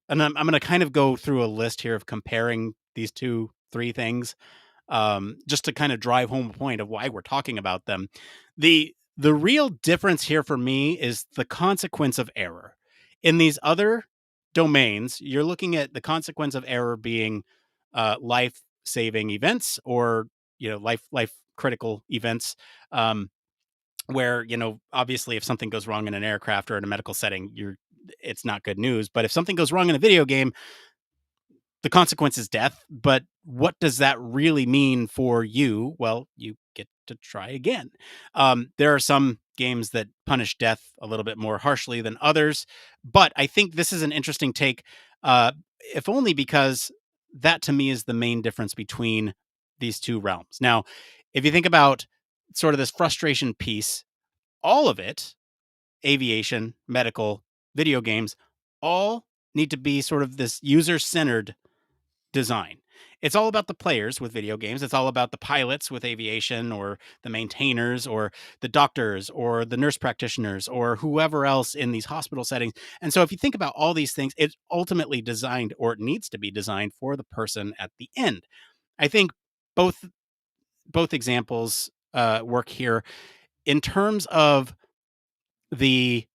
and I'm going to kind of go through a list here of comparing these 3 things, just to kind of drive home a point of why we're talking about them. The real difference here for me is the consequence of error. In these other domains, you're looking at the consequence of error being life-saving events, or life critical events, where obviously if something goes wrong in an aircraft or in a medical setting, it's not good news. But if something goes wrong in a video game, the consequence is death. But what does that really mean for you? Well, you get to try again. There are some games that punish death a little bit more harshly than others, but I think this is an interesting take, if only because that to me is the main difference between these 2 realms. Now, if you think about sort of this frustration piece, all of it, aviation, medical, video games, all need to be sort of this user-centered design. It's all about the players with video games. It's all about the pilots with aviation, or the maintainers, or the doctors, or the nurse practitioners, or whoever else in these hospital settings. And so if you think about all these things, it's ultimately designed, or it needs to be designed, for the person at the end. I think both examples work here in terms of the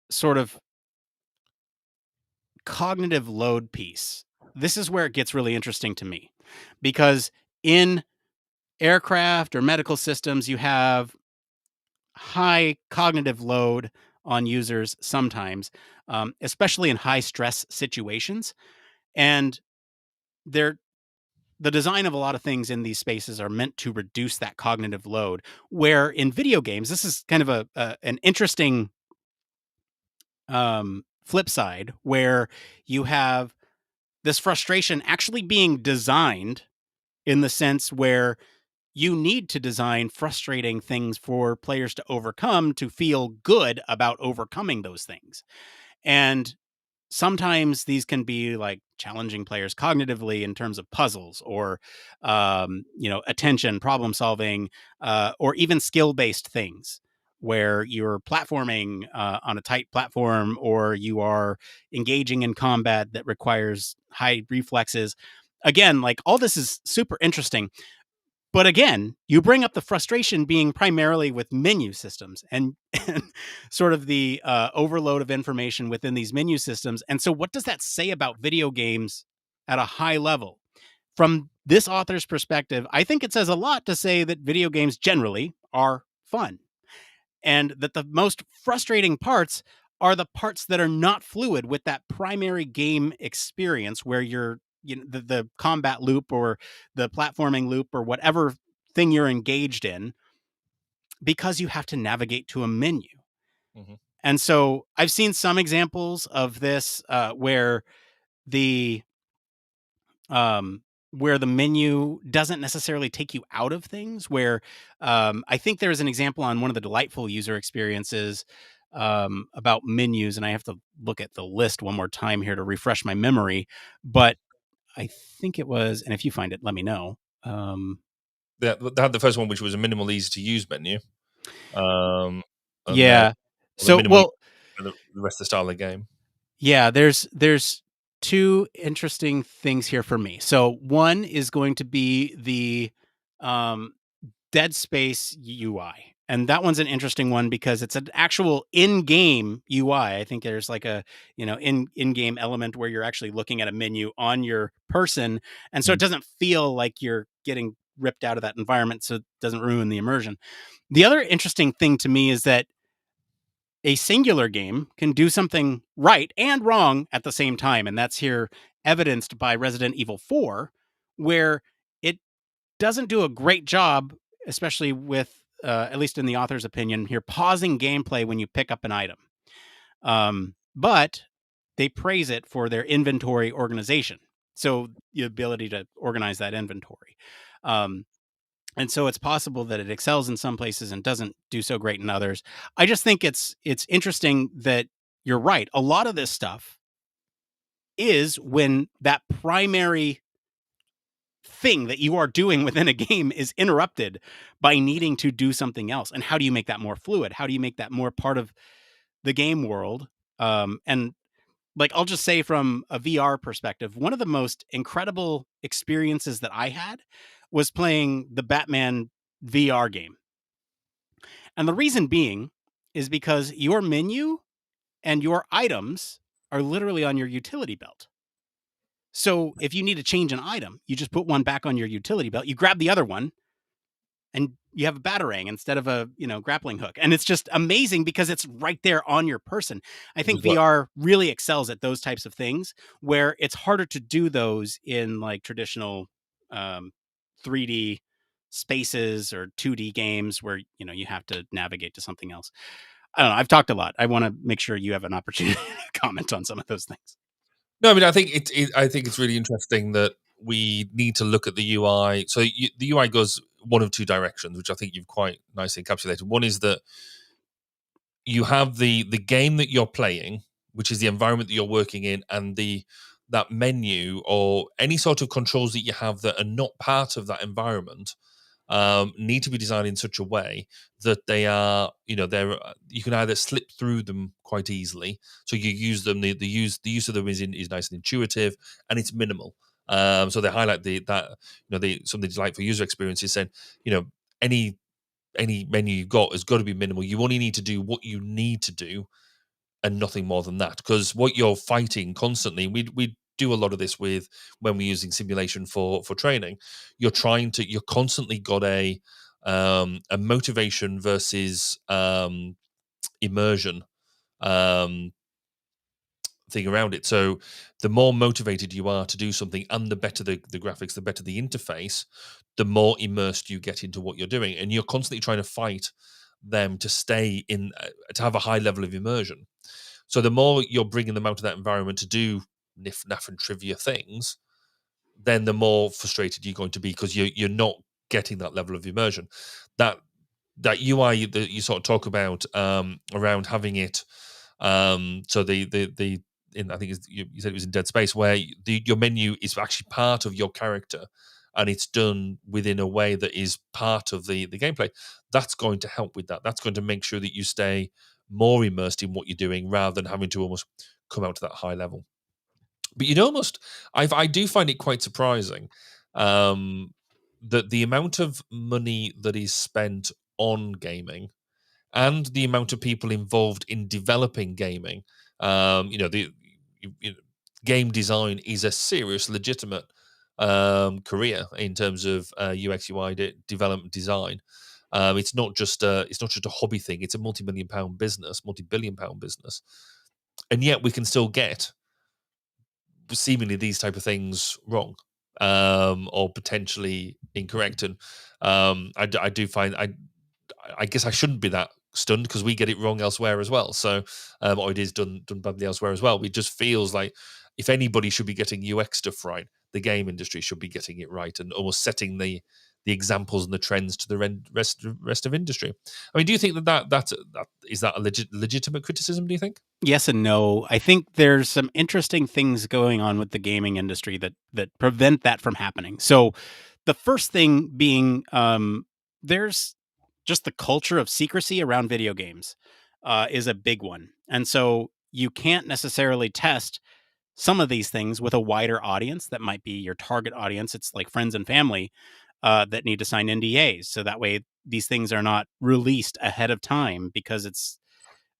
sort of cognitive load piece. This is where it gets really interesting to me, because in aircraft or medical systems, you have high cognitive load on users sometimes, especially in high stress situations. And the design of a lot of things in these spaces are meant to reduce that cognitive load, where in video games, this is kind of an interesting flip side, where you have this frustration actually being designed in the sense where you need to design frustrating things for players to overcome, to feel good about overcoming those things. And sometimes these can be like challenging players cognitively in terms of puzzles or, attention, problem solving, or even skill-based things where you're platforming on a tight platform, or you are engaging in combat that requires high reflexes. Again, like, all this is super interesting. But again, you bring up the frustration being primarily with menu systems and sort of the overload of information within these menu systems. And so what does that say about video games at a high level? From this author's perspective, I think it says a lot to say that video games generally are fun, and that the most frustrating parts are the parts that are not fluid with that primary game experience, where you're, the combat loop or the platforming loop or whatever thing you're engaged in, because you have to navigate to a menu. Mhm. And so I've seen some examples of this where the menu doesn't necessarily take you out of things, where I think there's an example on one of the delightful user experiences about menus, and I have to look at the list one more time here to refresh my memory, but I think it was, and if you find it, let me know. They had the first one, which was a minimal, easy to use menu. And then Yeah. the So, minimal, well, the rest of the style of the game. yeah, there's two interesting things here for me. So one is going to be the um, Dead Space UI. And that one's an interesting one because it's an actual in-game UI. I think there's like a, in-game element where you're actually looking at a menu on your person. And so it doesn't feel like you're getting ripped out of that environment, so it doesn't ruin the immersion. The other interesting thing to me is that a singular game can do something right and wrong at the same time. And that's here evidenced by Resident Evil 4, where it doesn't do a great job, especially with, at least in the author's opinion here, pausing gameplay when you pick up an item. But they praise it for their inventory organization. So the ability to organize that inventory. And so it's possible that it excels in some places and doesn't do so great in others. I just think it's interesting that you're right. A lot of this stuff is when that primary thing that you are doing within a game is interrupted by needing to do something else. And how do you make that more fluid? How do you make that more part of the game world? And like, I'll just say from a VR perspective, one of the most incredible experiences that I had was playing the Batman VR game. And the reason being is because your menu and your items are literally on your utility belt. So if you need to change an item, you just put one back on your utility belt, you grab the other one, and you have a batarang instead of a, grappling hook. And it's just amazing because it's right there on your person. I think VR really excels at those types of things, where it's harder to do those in like traditional 3D spaces or 2D games where, you have to navigate to something else. I don't know. I've talked a lot. I want to make sure you have an opportunity to comment on some of those things. No, I mean, I think I think it's really interesting that we need to look at the UI. So the UI goes one of two directions, which I think you've quite nicely encapsulated. One is that you have the game that you're playing, which is the environment that you're working in, and that menu or any sort of controls that you have that are not part of that environment need to be designed in such a way that they are, you can either slip through them quite easily. So you use them. The use of them is nice and intuitive, and it's minimal. So they highlight some of the delightful user experiences, saying, any menu you've got has got to be minimal. You only need to do what you need to do and nothing more than that. Because what you're fighting constantly, we do a lot of this when we're using simulation for training. You're constantly got a motivation versus immersion thing around it. So the more motivated you are to do something, and the better the graphics, the better the interface, the more immersed you get into what you're doing, and you're constantly trying to fight them to stay in, to have a high level of immersion. So the more you're bringing them out of that environment to do niff, naff, and trivia things, then the more frustrated you're going to be because you're not getting that level of immersion. That UI that you sort of talk about around having it, so the I think you said it was in Dead Space, where your menu is actually part of your character, and it's done within a way that is part of the gameplay. That's going to help with that. That's going to make sure that you stay more immersed in what you're doing rather than having to almost come out to that high level. But I do find it quite surprising that the amount of money that is spent on gaming and the amount of people involved in developing gaming, game design is a serious, legitimate career in terms of UX UI development design. It's not just a hobby thing; it's a multi-billion-pound business, multi-billion-pound business, and yet we can still get seemingly these type of things wrong or potentially incorrect. And I do find I guess I shouldn't be that stunned because we get it wrong elsewhere as well. So or it is done badly elsewhere as well. It just feels like if anybody should be getting UX stuff right, the game industry should be getting it right and almost setting the examples and the trends to the rest of industry. I mean, do you think that is that a legitimate criticism? Do you think? Yes and no. I think there's some interesting things going on with the gaming industry that prevent that from happening. So, the first thing being, there's just the culture of secrecy around video games is a big one, and so you can't necessarily test some of these things with a wider audience that might be your target audience. It's like friends and family that need to sign NDAs, so that way these things are not released ahead of time because it's,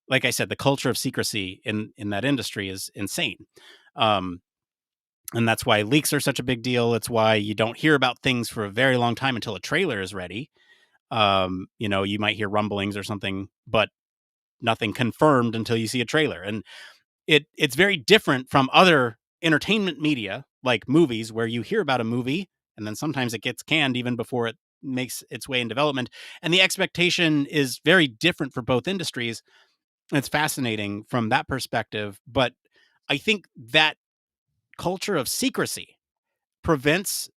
like I said, the culture of secrecy in that industry is insane. And that's why leaks are such a big deal. It's why you don't hear about things for a very long time until a trailer is ready. You might hear rumblings or something, but nothing confirmed until you see a trailer. And it's very different from other entertainment media, like movies, where you hear about a movie and then sometimes it gets canned even before it makes its way in development. And the expectation is very different for both industries. It's fascinating from that perspective, but I think that culture of secrecy prevents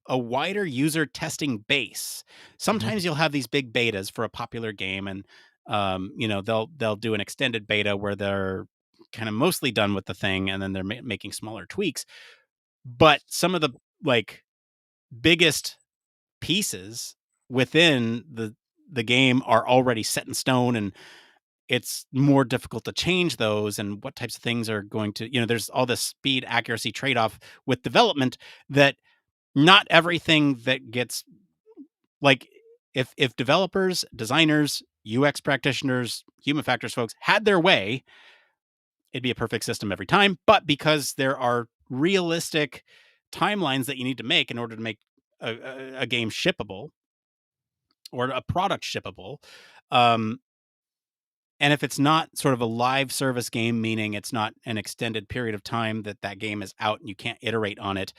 a wider user testing base. Sometimes you'll have these big betas for a popular game, and they'll do an extended beta where they're kind of mostly done with the thing, and then they're making smaller tweaks. But some of the biggest pieces within the game are already set in stone, and it's more difficult to change those, and what types of things are going to, there's all this speed accuracy trade-off with development that not everything that gets, like, if developers, designers, UX practitioners, human factors folks had their way, it'd be a perfect system every time. But because there are realistic timelines that you need to make in order to make a game shippable or a product shippable, and if it's not sort of a live service game, meaning it's not an extended period of time that game is out and you can't iterate on it,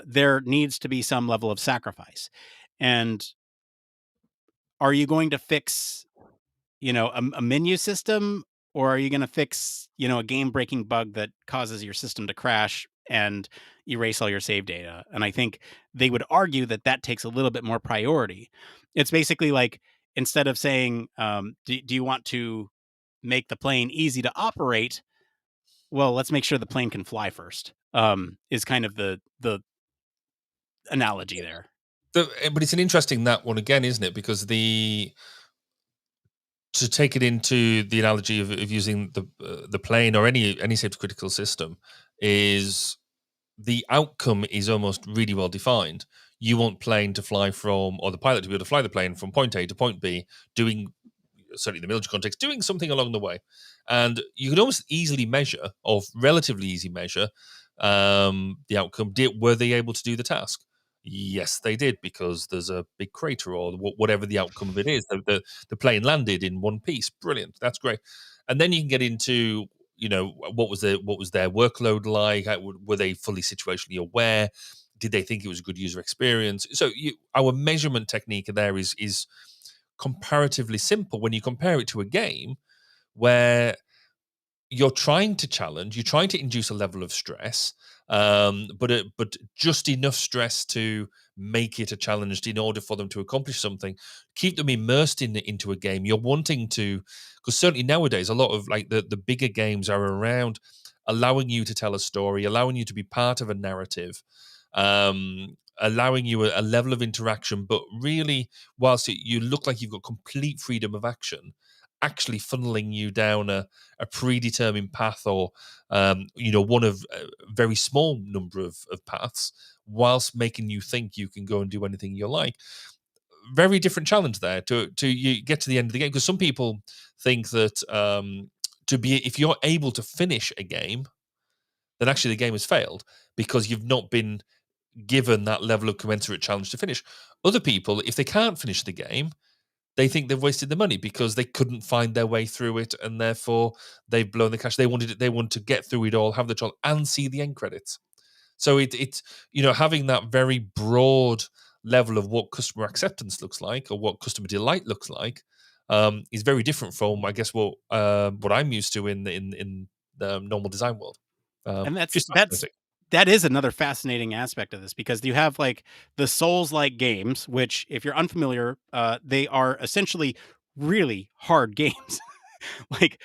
there needs to be some level of sacrifice. And are you going to fix, a menu system, or are you going to fix, a game-breaking bug that causes your system to crash and erase all your save data? And I think they would argue that takes a little bit more priority. It's basically like, instead of saying, do you want to make the plane easy to operate? Well, let's make sure the plane can fly first, is kind of the analogy there. But it's an interesting that one again, isn't it? Because to take it into the analogy of using the plane or any safety critical system, is the outcome is almost really well defined. You want plane to fly from, or the pilot to be able to fly the plane from point A to point B, doing, certainly in the military context, doing something along the way. And you can almost easily measure, or relatively easy measure, the outcome. Were they able to do the task? Yes, they did, because there's a big crater or whatever the outcome of it is. The plane landed in one piece. Brilliant. That's great. And then you can get into, what was their workload like? Were they fully situationally aware? Did they think it was a good user experience? So our measurement technique there is comparatively simple when you compare it to a game where you're trying to challenge, you're trying to induce a level of stress, but just enough stress to make it a challenge in order for them to accomplish something. Keep them immersed into a game. You're wanting to, because certainly nowadays a lot of like the bigger games are around allowing you to tell a story, allowing you to be part of a narrative, allowing you a level of interaction, but really, whilst you look like you've got complete freedom of action, actually funneling you down a predetermined path, or one of a very small number of paths, whilst making you think you can go and do anything you like. Very different challenge there to you get to the end of the game, because some people think that if you're able to finish a game, then actually the game has failed because you've not been given that level of commensurate challenge to finish. Other people, if they can't finish the game, they think they've wasted the money because they couldn't find their way through it, and therefore they've blown the cash. They want to get through it all, have the trial, and see the end credits. So it's having that very broad level of what customer acceptance looks like, or what customer delight looks like, is very different from, I guess, what I'm used to in the normal design world. And that is another fascinating aspect of this, because you have like the Souls-like games, which, if you're unfamiliar, they are essentially really hard games. Like,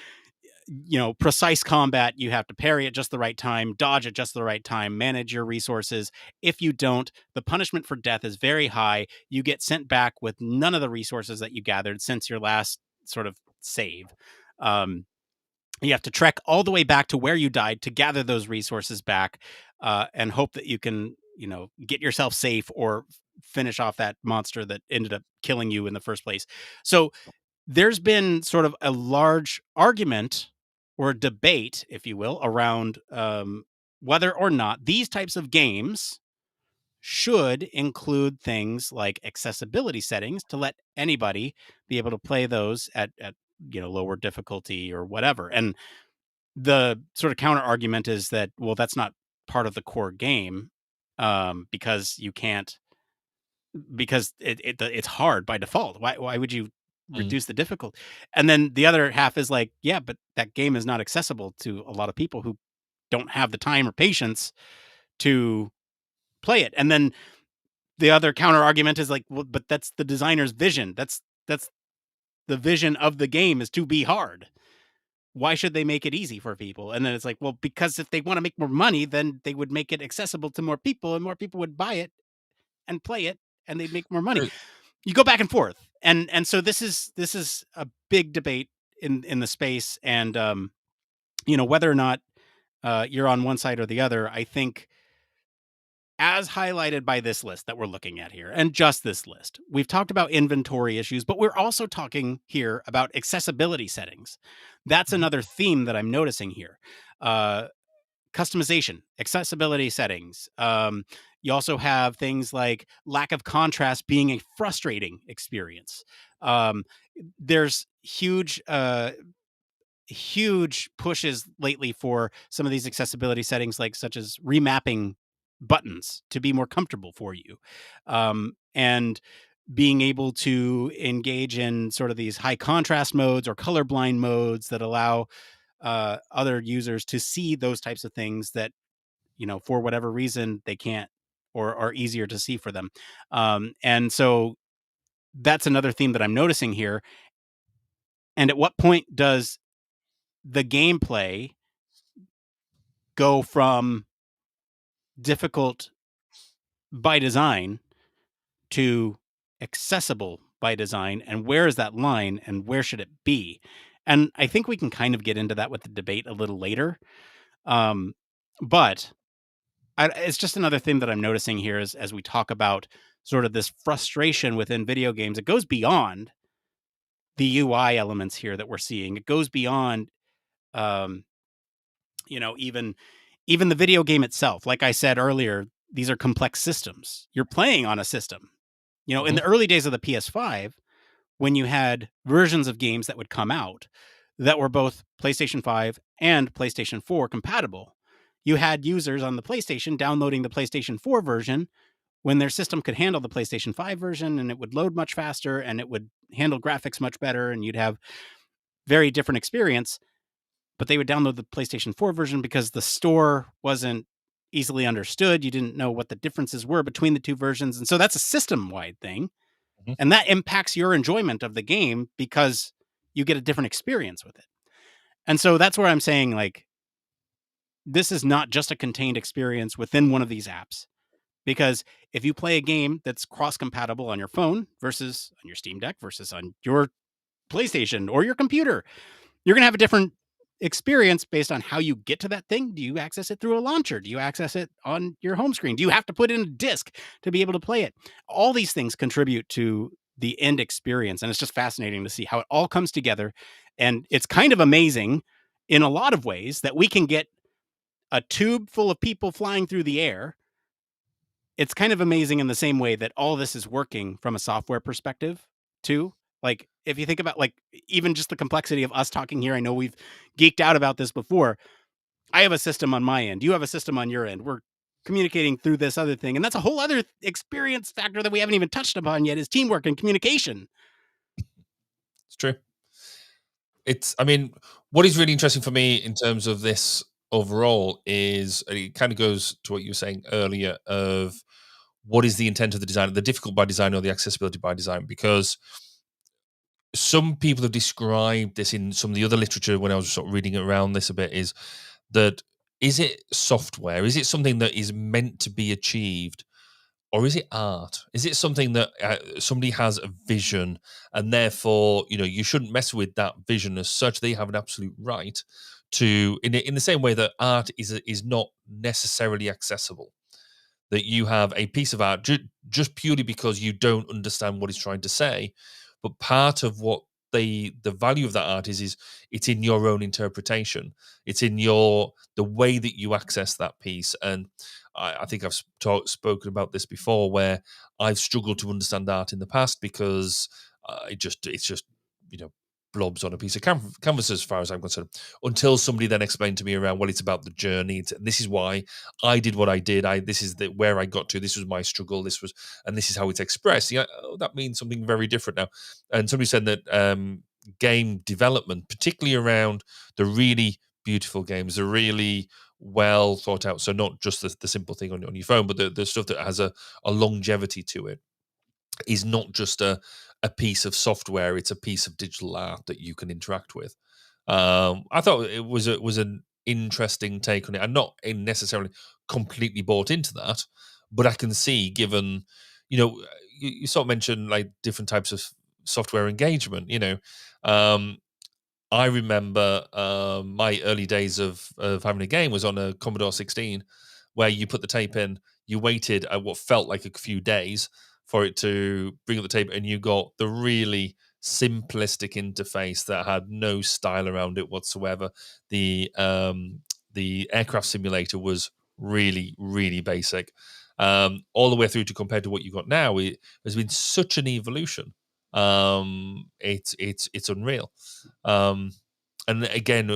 precise combat, you have to parry at just the right time, dodge at just the right time, manage your resources. If you don't, the punishment for death is very high. You get sent back with none of the resources that you gathered since your last sort of save. You have to trek all the way back to where you died to gather those resources back, and hope that you can, get yourself safe or finish off that monster that ended up killing you in the first place. So there's been sort of a large argument, or debate, if you will, around whether or not these types of games should include things like accessibility settings to let anybody be able to play those at lower difficulty or whatever. And the sort of counter argument is that, well, that's not part of the core game, because you can't, because it's hard by default. Why would you reduce the difficulty? And then the other half is like, yeah, but that game is not accessible to a lot of people who don't have the time or patience to play it. And then the other counter argument is like, well, but that's the designer's vision. That's the vision of the game, is to be hard. Why should they make it easy for people? And then it's like, well, because if they want to make more money, then they would make it accessible to more people, and more people would buy it and play it, and they'd make more money. You go back and forth. And so this is a big debate in the space. And, whether or not you're on one side or the other, I think, as highlighted by this list that we're looking at here, and just this list, we've talked about inventory issues, but we're also talking here about accessibility settings. That's another theme that I'm noticing here. Customization, accessibility settings. You also have things like lack of contrast being a frustrating experience. There's huge pushes lately for some of these accessibility settings, such as remapping buttons to be more comfortable for you, and being able to engage in sort of these high contrast modes or colorblind modes that allow other users to see those types of things that, for whatever reason they can't, or are easier to see for them. And so that's another theme that I'm noticing here. And at what point does the gameplay go from difficult by design to accessible by design, and where is that line, and where should it be? And I think we can kind of get into that with the debate a little later. But it's just another thing that I'm noticing here as we talk about sort of this frustration within video games. It goes beyond the UI elements here that we're seeing. It goes beyond, even the video game itself. Like I said earlier, these are complex systems. You're playing on a system. In the early days of the PS5, when you had versions of games that would come out that were both PlayStation 5 and PlayStation 4 compatible, you had users on the PlayStation downloading the PlayStation 4 version when their system could handle the PlayStation 5 version, and it would load much faster, and it would handle graphics much better, and you'd have very different experience. But they would download the PlayStation 4 version because the store wasn't easily understood. You didn't know what the differences were between the two versions. And so that's a system-wide thing. And that impacts your enjoyment of the game because you get a different experience with it. And so that's where I'm saying, like, this is not just a contained experience within one of these apps. Because if you play a game that's cross-compatible on your phone versus on your Steam Deck versus on your PlayStation or your computer, you're going to have a different experience based on how you get to that thing. Do you access it through a launcher? Do you access it on your home screen? Do you have to put in a disc to be able to play it? All these things contribute to the end experience, and it's just fascinating to see how it all comes together. And it's kind of amazing in a lot of ways that we can get a tube full of people flying through the air. It's kind of amazing in the same way that all this is working from a software perspective too. Like, if you think about, like, even just the complexity of us talking here, I know we've geeked out about this before. I have a system on my end. You have a system on your end. We're communicating through this other thing. And that's a whole other experience factor that we haven't even touched upon yet, is teamwork and communication. It's true. I mean, what is really interesting for me in terms of this overall is it kind of goes to what you were saying earlier of what is the intent of the design, the difficult by design or the accessibility by design, because some people have described this in some of the other literature when I was sort of reading around this a bit, is that, is it software? Is it something that is meant to be achieved? Or is it art? Is it something that somebody has a vision and therefore, you shouldn't mess with that vision as such? They have an absolute right to, in the same way that art is not necessarily accessible. That you have a piece of art just purely because you don't understand what it's trying to say. But part of what the value of that art is it's in your own interpretation. It's in the way that you access that piece. And I think I've spoken about this before, where I've struggled to understand art in the past because it's just blobs on a piece of canvas as far as I'm concerned, until somebody then explained to me around, well, it's about the journey. And this is why I did what I did. This is where I got to. This was my struggle. And this is how it's expressed. That means something very different now. And somebody said that game development, particularly around the really beautiful games, the really well thought out, so not just the simple thing on your phone, but the stuff that has a longevity to it, is not just a piece of software. It's a piece of digital art that you can interact with. I thought it was an interesting take on it. I'm not necessarily completely bought into that, but I can see, given, you sort of mentioned like different types of software engagement, I remember my early days of having a game was on a Commodore 16, where you put the tape in, you waited what felt like a few days for it to bring up the tape, and you got the really simplistic interface that had no style around it whatsoever. The aircraft simulator was really, really basic, all the way through to compared to what you got now. It has been such an evolution. It's unreal. And again,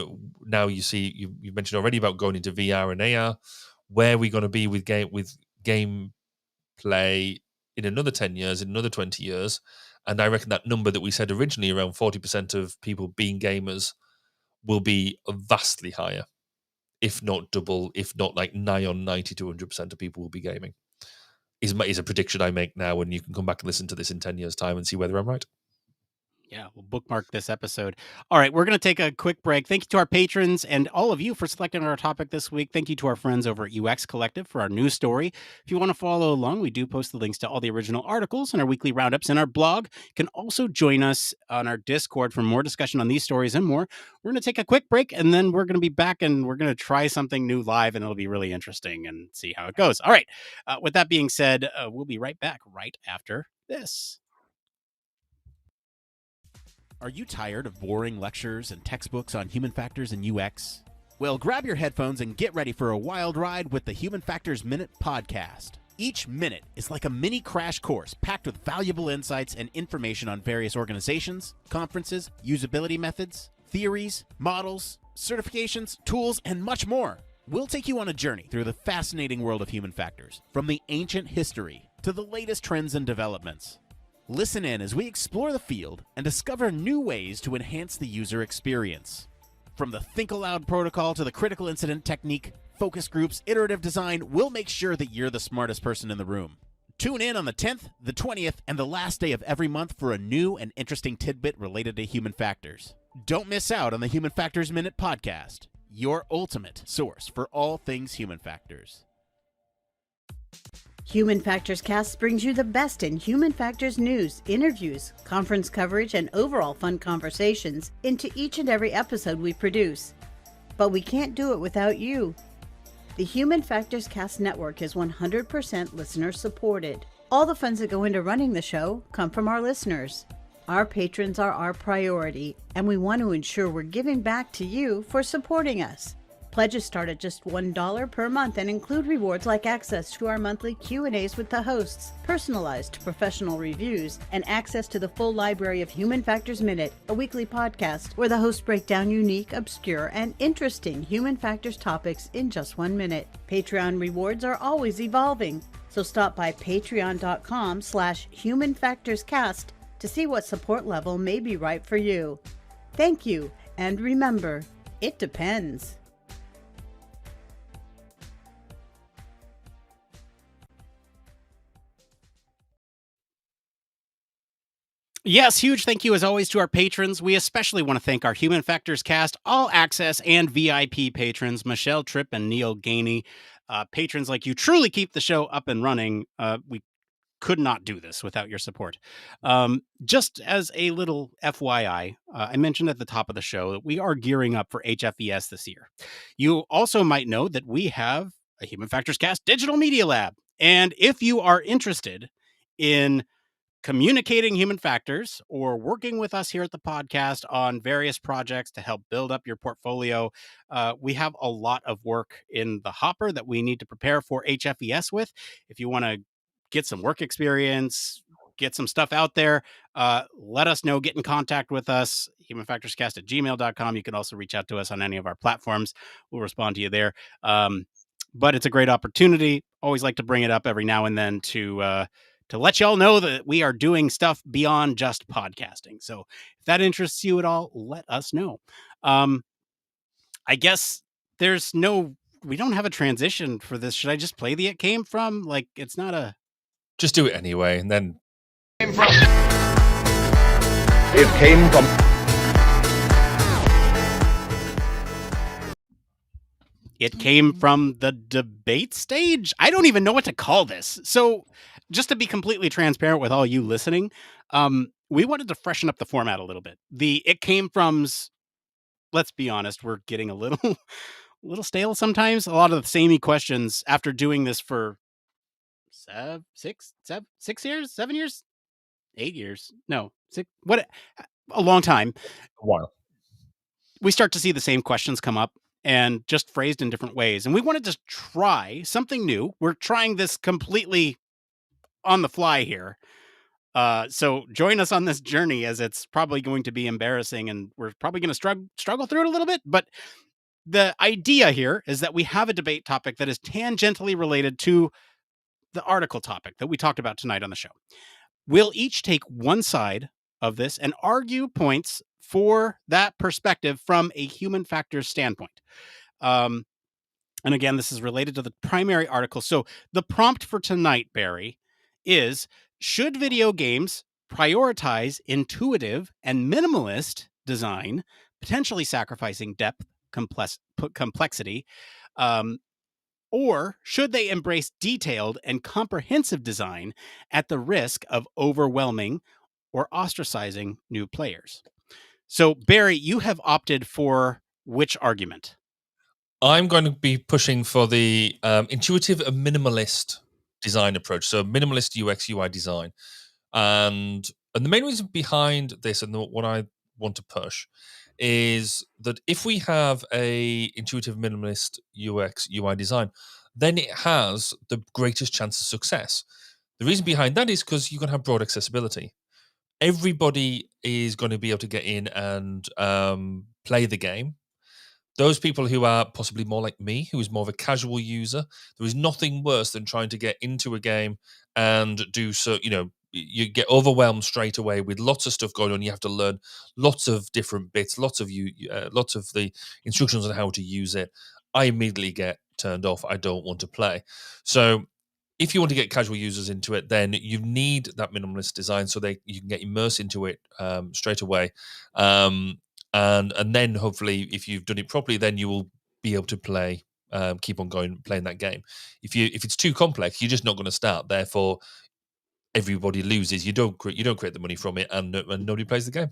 now you see, you mentioned already about going into VR and AR. Where are we going to be with game play in another 10 years, in another 20 years? And I reckon that number that we said originally, around 40% of people being gamers, will be vastly higher, if not double, if not like nigh on 90 to 100% of people will be gaming. Is a prediction I make now, and you can come back and listen to this in 10 years' time and see whether I'm right. Yeah, we'll bookmark this episode. All right, we're going to take a quick break. Thank you to our patrons and all of you for selecting our topic this week. Thank you to our friends over at UX Collective for our news story. If you want to follow along, we do post the links to all the original articles and our weekly roundups in our blog. You can also join us on our Discord for more discussion on these stories and more. We're going to take a quick break, and then we're going to be back, and we're going to try something new live, and it'll be really interesting and see how it goes. All right, with that being said, we'll be right back right after this. Are you tired of boring lectures and textbooks on human factors and UX? Well, grab your headphones and get ready for a wild ride with the Human Factors Minute podcast. Each minute is like a mini crash course packed with valuable insights and information on various organizations, conferences, usability methods, theories, models, certifications, tools, and much more. We'll take you on a journey through the fascinating world of human factors, from the ancient history to the latest trends and developments. Listen in as we explore the field and discover new ways to enhance the user experience. From the Think Aloud protocol to the critical incident technique, focus groups, iterative design, we'll make sure that you're the smartest person in the room. Tune in on the 10th, the 20th, and the last day of every month for a new and interesting tidbit related to human factors. Don't miss out on the Human Factors Minute podcast. your ultimate source for all things human factors. Human Factors Cast brings you the best in human factors news, interviews, conference coverage, and overall fun conversations into each and every episode we produce. But we can't do it without you. The Human Factors Cast network is 100% listener supported. All the funds that go into running the show come from our listeners. Our patrons are our priority, and we want to ensure we're giving back to you for supporting us. Pledges start at just $1 per month and include rewards like access to our monthly Q&As with the hosts, personalized professional reviews, and access to the full library of Human Factors Minute, a weekly podcast where the hosts break down unique, obscure, and interesting human factors topics in just 1 minute. Patreon rewards are always evolving, so stop by patreon.com/humanfactorscast to see what support level may be right for you. Thank you, and remember, it depends. Yes, huge thank you as always to our patrons. We especially want to thank our Human Factors Cast All Access and VIP patrons, Michelle Tripp and Neil Gainey. Patrons like you truly keep the show up and running. We could not do this without your support. Just as a little FYI, I mentioned at the top of the show that we are gearing up for HFES this year. You also might know that we have a Human Factors Cast Digital Media Lab. And if you are interested in communicating human factors or working with us here at the podcast on various projects to help build up your portfolio, we have a lot of work in the hopper that we need to prepare for HFES with. If you want to get some work experience, get some stuff out there, let us know. Get in contact with us, humanfactorscast@gmail.com. You can also reach out to us on any of our platforms. We'll respond to you there. But it's a great opportunity. Always like to bring it up every now and then to let y'all know that we are doing stuff beyond just podcasting. So if that interests you at all, let us know. I guess we don't have a transition for this. Should I just play the It Came From? Like, it's not a... Just do it anyway, and then... It came from... It came from the debate stage? I don't even know what to call this. So just to be completely transparent with all you listening, we wanted to freshen up the format a little bit. The It Came From's, let's be honest, we're getting a little stale sometimes. A lot of the samey questions after doing this for 7 years, 7 years, 8 years. No, 6, what, a long time. A while. We start to see the same questions come up and just phrased in different ways. And we wanted to try something new. We're trying this completely on the fly here. So join us on this journey, as it's probably going to be embarrassing and we're probably going to struggle through it a little bit. But the idea here is that we have a debate topic that is tangentially related to the article topic that we talked about tonight on the show. We'll each take one side of this and argue points for that perspective from a human factors standpoint. And again, this is related to the primary article. So the prompt for tonight, Barry, is: should video games prioritize intuitive and minimalist design, potentially sacrificing depth, complexity, or should they embrace detailed and comprehensive design at the risk of overwhelming or ostracizing new players? So, Barry, you have opted for which argument? I'm going to be pushing for the intuitive and minimalist design approach. So minimalist UX UI design. And the main reason behind this, and what I want to push, is that if we have a intuitive minimalist UX UI design, then it has the greatest chance of success. The reason behind that is because you're going to have broad accessibility. Everybody is going to be able to get in and play the game. Those people who are possibly more like me, who is more of a casual user, there is nothing worse than trying to get into a game and do so. You get overwhelmed straight away with lots of stuff going on. You have to learn lots of different bits, lots of the instructions on how to use it. I immediately get turned off. I don't want to play. So if you want to get casual users into it, then you need that minimalist design so you can get immersed into it straight away. And then hopefully, if you've done it properly, then you will be able to play, keep on going playing that game. If it's too complex, you're just not going to start. Therefore, everybody loses. You don't create the money from it, and nobody plays the game.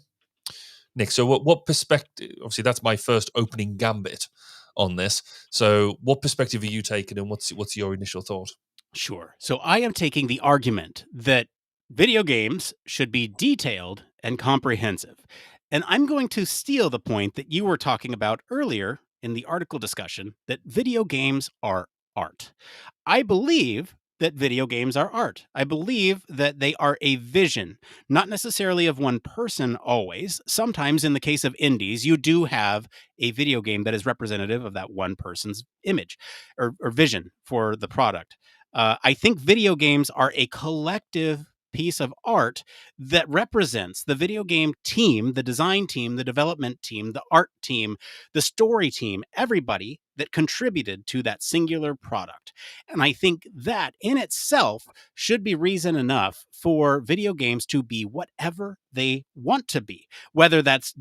Nick, so what perspective? Obviously, that's my first opening gambit on this. So, what perspective are you taking, and what's your initial thought? Sure. So I am taking the argument that video games should be detailed and comprehensive. And I'm going to steal the point that you were talking about earlier in the article discussion that video games are art. I believe that video games are art. I believe that they are a vision, not necessarily of one person always. Sometimes, in the case of indies, you do have a video game that is representative of that one person's image or vision for the product. I think video games are a collective piece of art that represents the video game team, the design team, the development team, the art team, the story team, everybody that contributed to that singular product. And I think that in itself should be reason enough for video games to be whatever they want to be, whether that's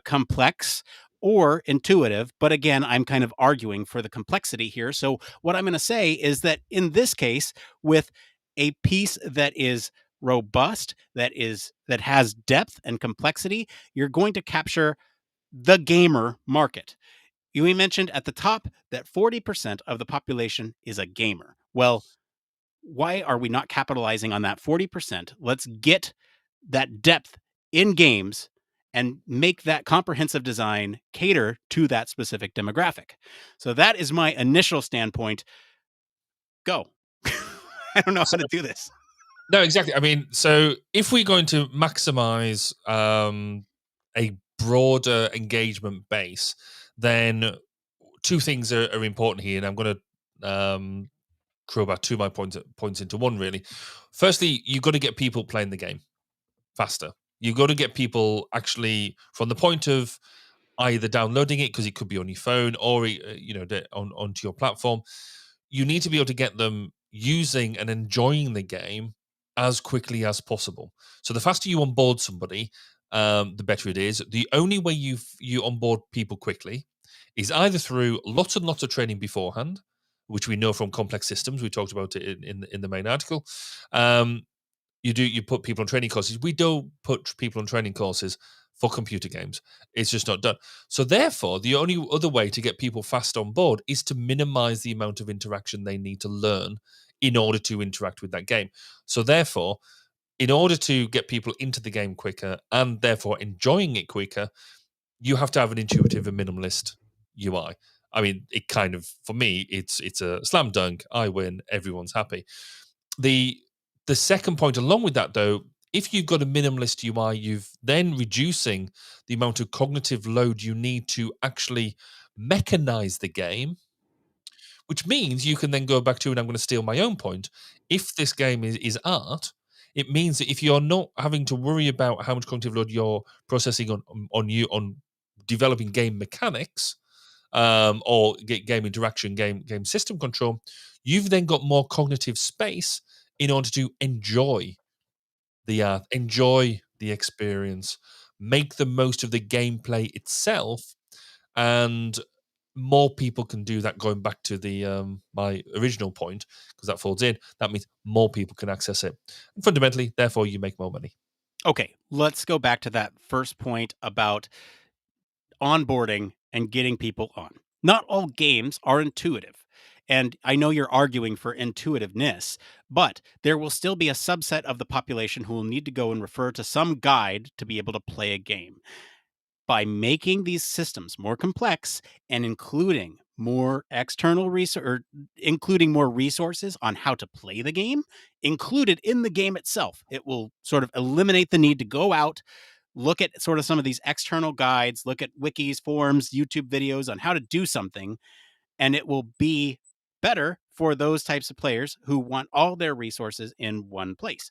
complex or intuitive. But again, I'm kind of arguing for the complexity here. So what I'm going to say is that in this case, with a piece that is robust, that has depth and complexity, you're going to capture the gamer market. We mentioned at the top that 40% of the population is a gamer. Well, why are we not capitalizing on that 40%? Let's get that depth in games and make that comprehensive design cater to that specific demographic. So that is my initial standpoint. Go. I don't know how to do this. No, exactly. I mean, so if we're going to maximize a broader engagement base, then two things are important here, and I'm going to crowbar two of my points into one, really. Firstly, you've got to get people playing the game faster. You've got to get people actually from the point of either downloading it, because it could be on your phone, or onto your platform. You need to be able to get them using and enjoying the game as quickly as possible. So the faster you onboard somebody, the better it is. The only way you onboard people quickly is either through lots and lots of training beforehand, which we know from complex systems. We talked about it in the main article. You put people on training courses. We don't put people on training courses for computer games. It's just not done. So therefore, the only other way to get people fast on board is to minimize the amount of interaction they need to learn in order to interact with that game. So therefore, in order to get people into the game quicker and therefore enjoying it quicker, you have to have an intuitive and minimalist UI. I mean, it kind of, for me, it's a slam dunk. I win. Everyone's happy. The second point along with that, though, if you've got a minimalist UI, you've then reducing the amount of cognitive load you need to actually mechanize the game, which means you can then go back to, and I'm going to steal my own point, if this game is art, it means that if you're not having to worry about how much cognitive load you're processing on developing game mechanics, or game interaction, game system control, you've then got more cognitive space in order to enjoy the art, enjoy the experience, make the most of the gameplay itself, and more people can do that. Going back to the my original point, because that folds in, that means more people can access it, and fundamentally, therefore, you make more money. Okay, let's go back to that first point about onboarding and getting people on. Not all games are intuitive. And I know you're arguing for intuitiveness, but there will still be a subset of the population who will need to go and refer to some guide to be able to play a game. By making these systems more complex and including more external including more resources on how to play the game included in the game itself, it will sort of eliminate the need to go out, look at sort of some of these external guides, look at wikis, forums, YouTube videos on how to do something, and it will be better for those types of players who want all their resources in one place.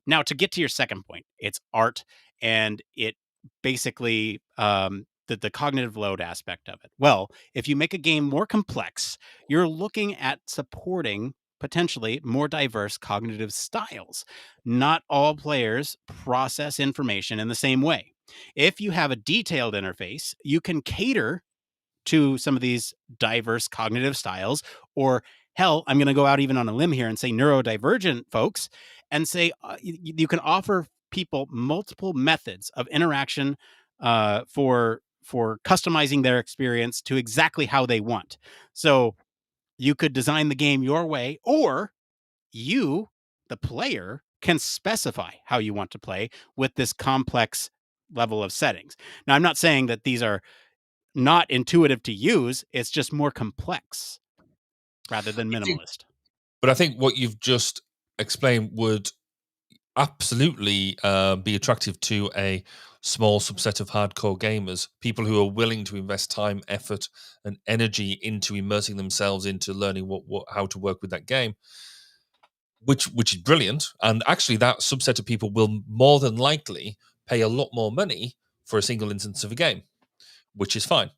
Now, to get to your second point, it's art, and it basically the cognitive load aspect of it. Well, if you make a game more complex, you're looking at supporting potentially more diverse cognitive styles. Not all players process information in the same way. If you have a detailed interface, you can cater to some of these diverse cognitive styles, or hell, I'm going to go out even on a limb here and say neurodivergent folks, and say you can offer people multiple methods of interaction for customizing their experience to exactly how they want. So you could design the game your way, or you, the player, can specify how you want to play with this complex level of settings. Now, I'm not saying that these are not intuitive to use. It's just more complex rather than minimalist. But I think what you've just explained would absolutely be attractive to a small subset of hardcore gamers, people who are willing to invest time, effort, and energy into immersing themselves into learning how to work with that game, which is brilliant. And actually, that subset of people will more than likely pay a lot more money for a single instance of a game, which is fine.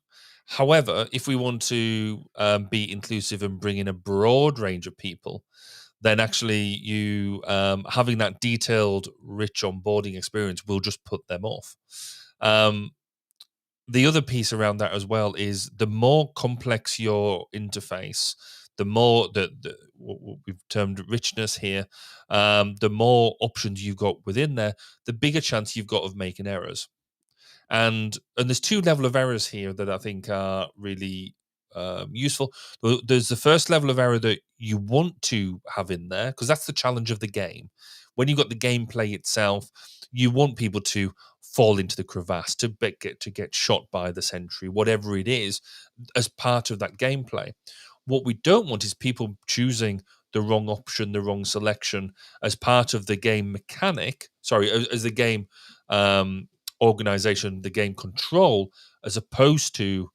However, if we want to be inclusive and bring in a broad range of people, then actually you having that detailed, rich onboarding experience will just put them off. The other piece around that as well is the more complex your interface, the more what we've termed richness here, the more options you've got within there, the bigger chance you've got of making errors. And there's two level of errors here that I think are really useful. There's the first level of error that you want to have in there, because that's the challenge of the game. When you've got the gameplay itself, you want people to fall into the crevasse, to get shot by the sentry, whatever it is, as part of that gameplay. What we don't want is people choosing the wrong option, the wrong selection as part of the game mechanic. Sorry, as the game organization, the game control, as opposed to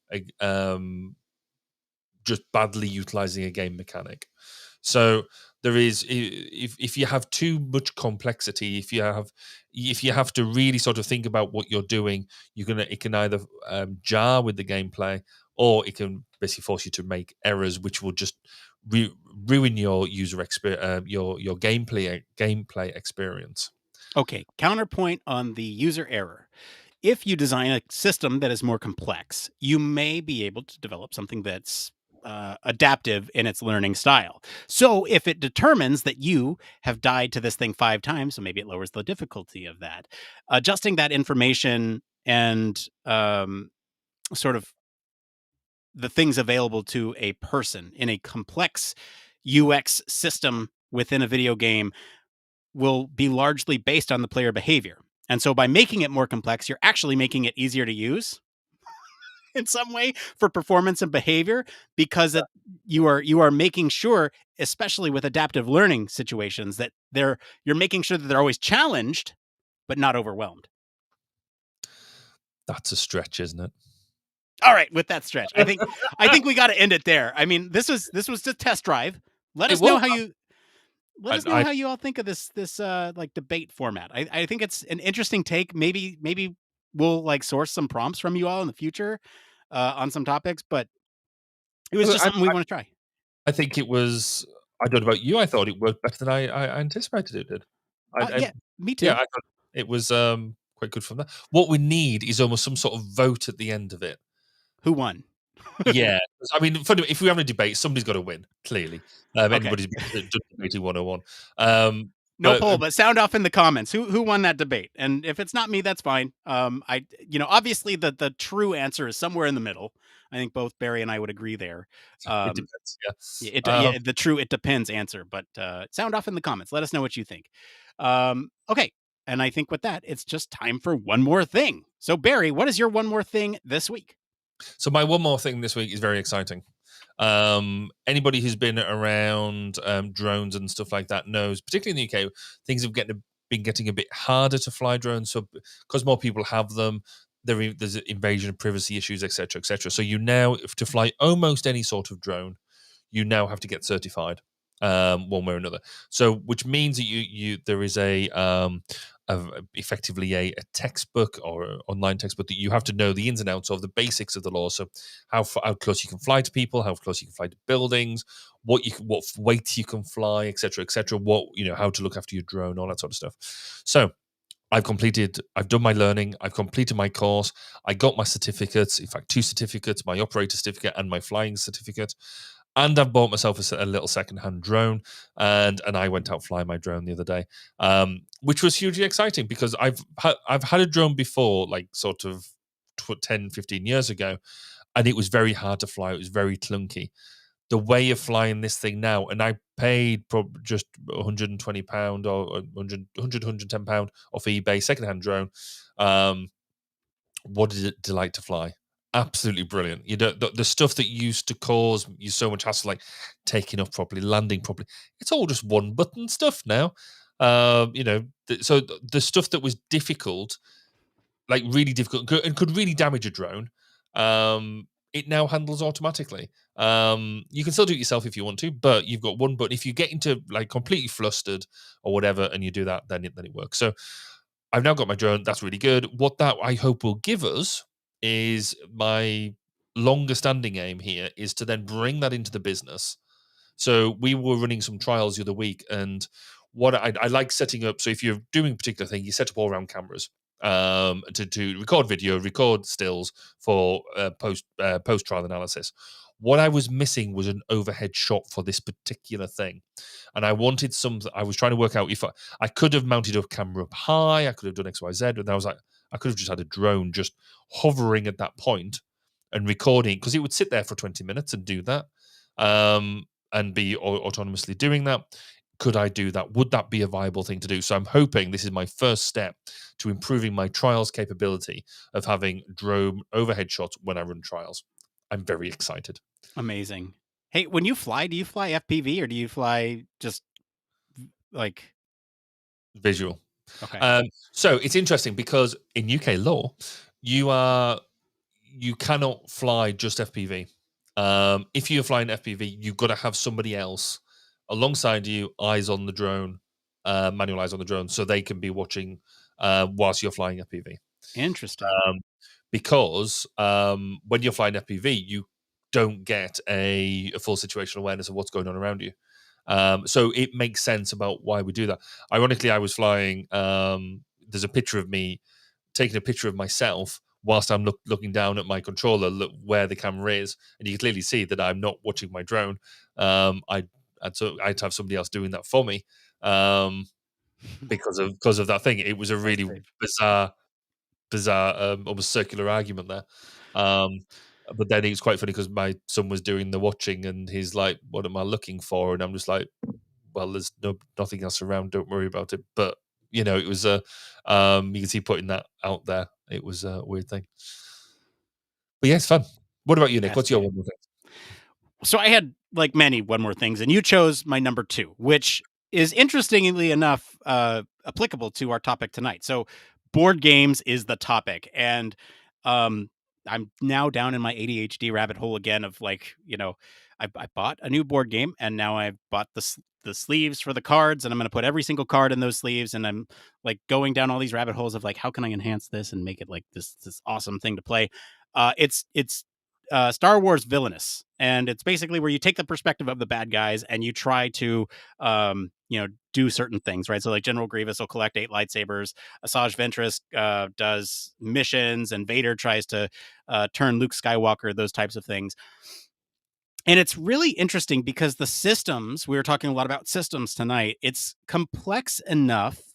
just badly utilizing a game mechanic. So there is, if you have too much complexity, if you have to really sort of think about what you're doing, it can either jar with the gameplay, or it can basically force you to make errors, which will just ruin your user experience, your gameplay experience. Okay, counterpoint on the user error. If you design a system that is more complex, you may be able to develop something that's adaptive in its learning style. So if it determines that you have died to this thing 5 times, so maybe it lowers the difficulty of that, adjusting that information and sort of the things available to a person in a complex UX system within a video game will be largely based on the player behavior. And so by making it more complex, you're actually making it easier to use in some way for performance and behavior, because you are making sure, especially with adaptive learning situations, that you're making sure that they're always challenged but not overwhelmed. That's a stretch, isn't it? All right, with that stretch, I think we got to end it there. I mean, this was just a test drive. Let us know how you all think of this like debate format. I think it's an interesting take. Maybe we'll like source some prompts from you all in the future on some topics, but it was just something we want to try. I think it was. I don't know about you. I thought it worked better than I anticipated it did. Yeah, me too. Yeah, I thought it was quite good from that. What we need is almost some sort of vote at the end of it. Who won? Yeah, I mean, if we have a debate, somebody's got to win. Clearly, anybody's debating 101. No poll, but sound off in the comments. Who won that debate? And if it's not me, that's fine. Obviously the true answer is somewhere in the middle. I think both Barry and I would agree there. It depends. Yeah. The true "it depends" answer. But sound off in the comments. Let us know what you think. Okay, and I think with that, it's just time for one more thing. So Barry, what is your one more thing this week? So my one more thing this week is very exciting. Anybody who's been around drones and stuff like that knows, particularly in the UK, things have been getting a bit harder to fly drones. So because more people have them, there's invasion of privacy issues, etc., etc. So you now, to fly almost any sort of drone, you now have to get certified one way or another. So which means that there is effectively a textbook or an online textbook that you have to know the ins and outs of, the basics of the law. So how close you can fly to people, how close you can fly to buildings, what weight you can fly, etc., etc. How to look after your drone, all that sort of stuff. So I've done my learning, I've completed my course, I got my certificates, in fact, 2 certificates, my operator certificate and my flying certificate. And I've bought myself a little secondhand drone, and I went out flying my drone the other day, which was hugely exciting because I've had a drone before, like sort of 10, 15 years ago, and it was very hard to fly. It was very clunky. The way of flying this thing now, and I paid just £120 or 100, £110 off eBay, secondhand drone. What did it delight to fly? Absolutely brilliant. You know, the stuff that used to cause you so much hassle, like taking off properly, landing properly, it's all just one button stuff now. So the stuff that was difficult, like really difficult and could really damage a drone, it now handles automatically. You can still do it yourself if you want to, but you've got one button. If you get into like completely flustered or whatever, and you do that, then it works. So I've now got my drone. That's really good. What that I hope will give us is my longer standing aim here is to then bring that into the business. So we were running some trials the other week, and what I like setting up. So if you're doing a particular thing, you set up all around cameras to record video, record stills for post trial analysis. What I was missing was an overhead shot for this particular thing, and I wanted something. I was trying to work out if I could have mounted a camera up high. I could have done X, Y, Z, and I was like, I could have just had a drone just hovering at that point and recording, because it would sit there for 20 minutes and do that. And be autonomously doing that. Could I do that? Would that be a viable thing to do? So I'm hoping this is my first step to improving my trials capability of having drone overhead shots when I run trials. I'm very excited. Amazing. Hey, when you fly, do you fly FPV or do you fly just like visual? Okay. So it's interesting because in UK law, you cannot fly just FPV. If you're flying FPV, you've got to have somebody else alongside you, eyes on the drone, manual eyes on the drone, so they can be watching whilst you're flying FPV. Interesting. Because when you're flying FPV, you don't get a full situational awareness of what's going on around you. So it makes sense about why we do that. Ironically, I was flying. There's a picture of me taking a picture of myself whilst I'm looking down at my controller, where the camera is, and you can clearly see that I'm not watching my drone. I'd have somebody else doing that for me because of that thing. It was a really bizarre, almost circular argument there. But then it was quite funny because my son was doing the watching, and he's like, "What am I looking for?" And I'm just like, "Well, there's nothing else around. Don't worry about it." But it was you can see putting that out there. It was a weird thing. But yeah, it's fun. What about you, Nick? What's your one more thing? So I had like many one more things, and you chose my number 2, which is interestingly enough applicable to our topic tonight. So board games is the topic, and I'm now down in my ADHD rabbit hole again of like, I bought a new board game, and now I've bought the sleeves for the cards, and I'm going to put every single card in those sleeves, and I'm like going down all these rabbit holes of like, how can I enhance this and make it like this awesome thing to play? It's Star Wars Villainous, and it's basically where you take the perspective of the bad guys and you try to do certain things, right? So like General Grievous will collect 8 lightsabers, Asajj Ventress does missions, and Vader tries to turn Luke Skywalker, those types of things. And it's really interesting because the systems, we were talking a lot about systems tonight, it's complex enough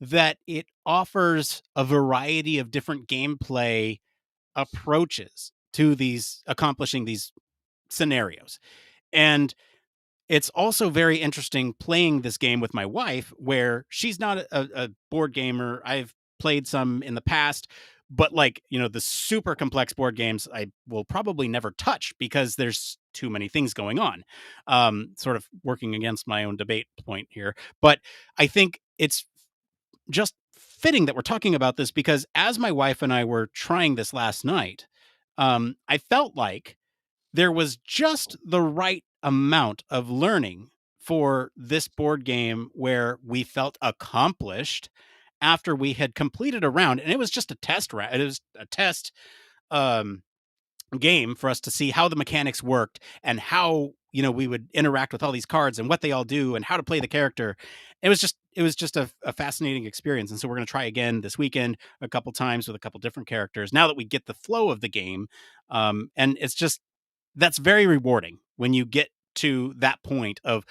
that it offers a variety of different gameplay approaches to accomplishing these scenarios. And it's also very interesting playing this game with my wife, where she's not a board gamer. I've played some in the past, but like, the super complex board games I will probably never touch because there's too many things going on. Sort of working against my own debate point here. But I think it's just fitting that we're talking about this because as my wife and I were trying this last night, I felt like there was just the right amount of learning for this board game where we felt accomplished after we had completed a round. And it was just a test round. It was a test game for us to see how the mechanics worked and how, you know, we would interact with all these cards and what they all do and how to play the character. It was just a fascinating experience. And so we're going to try again this weekend a couple times with a couple different characters now that we get the flow of the game. And it's just, that's very rewarding when you get to that point of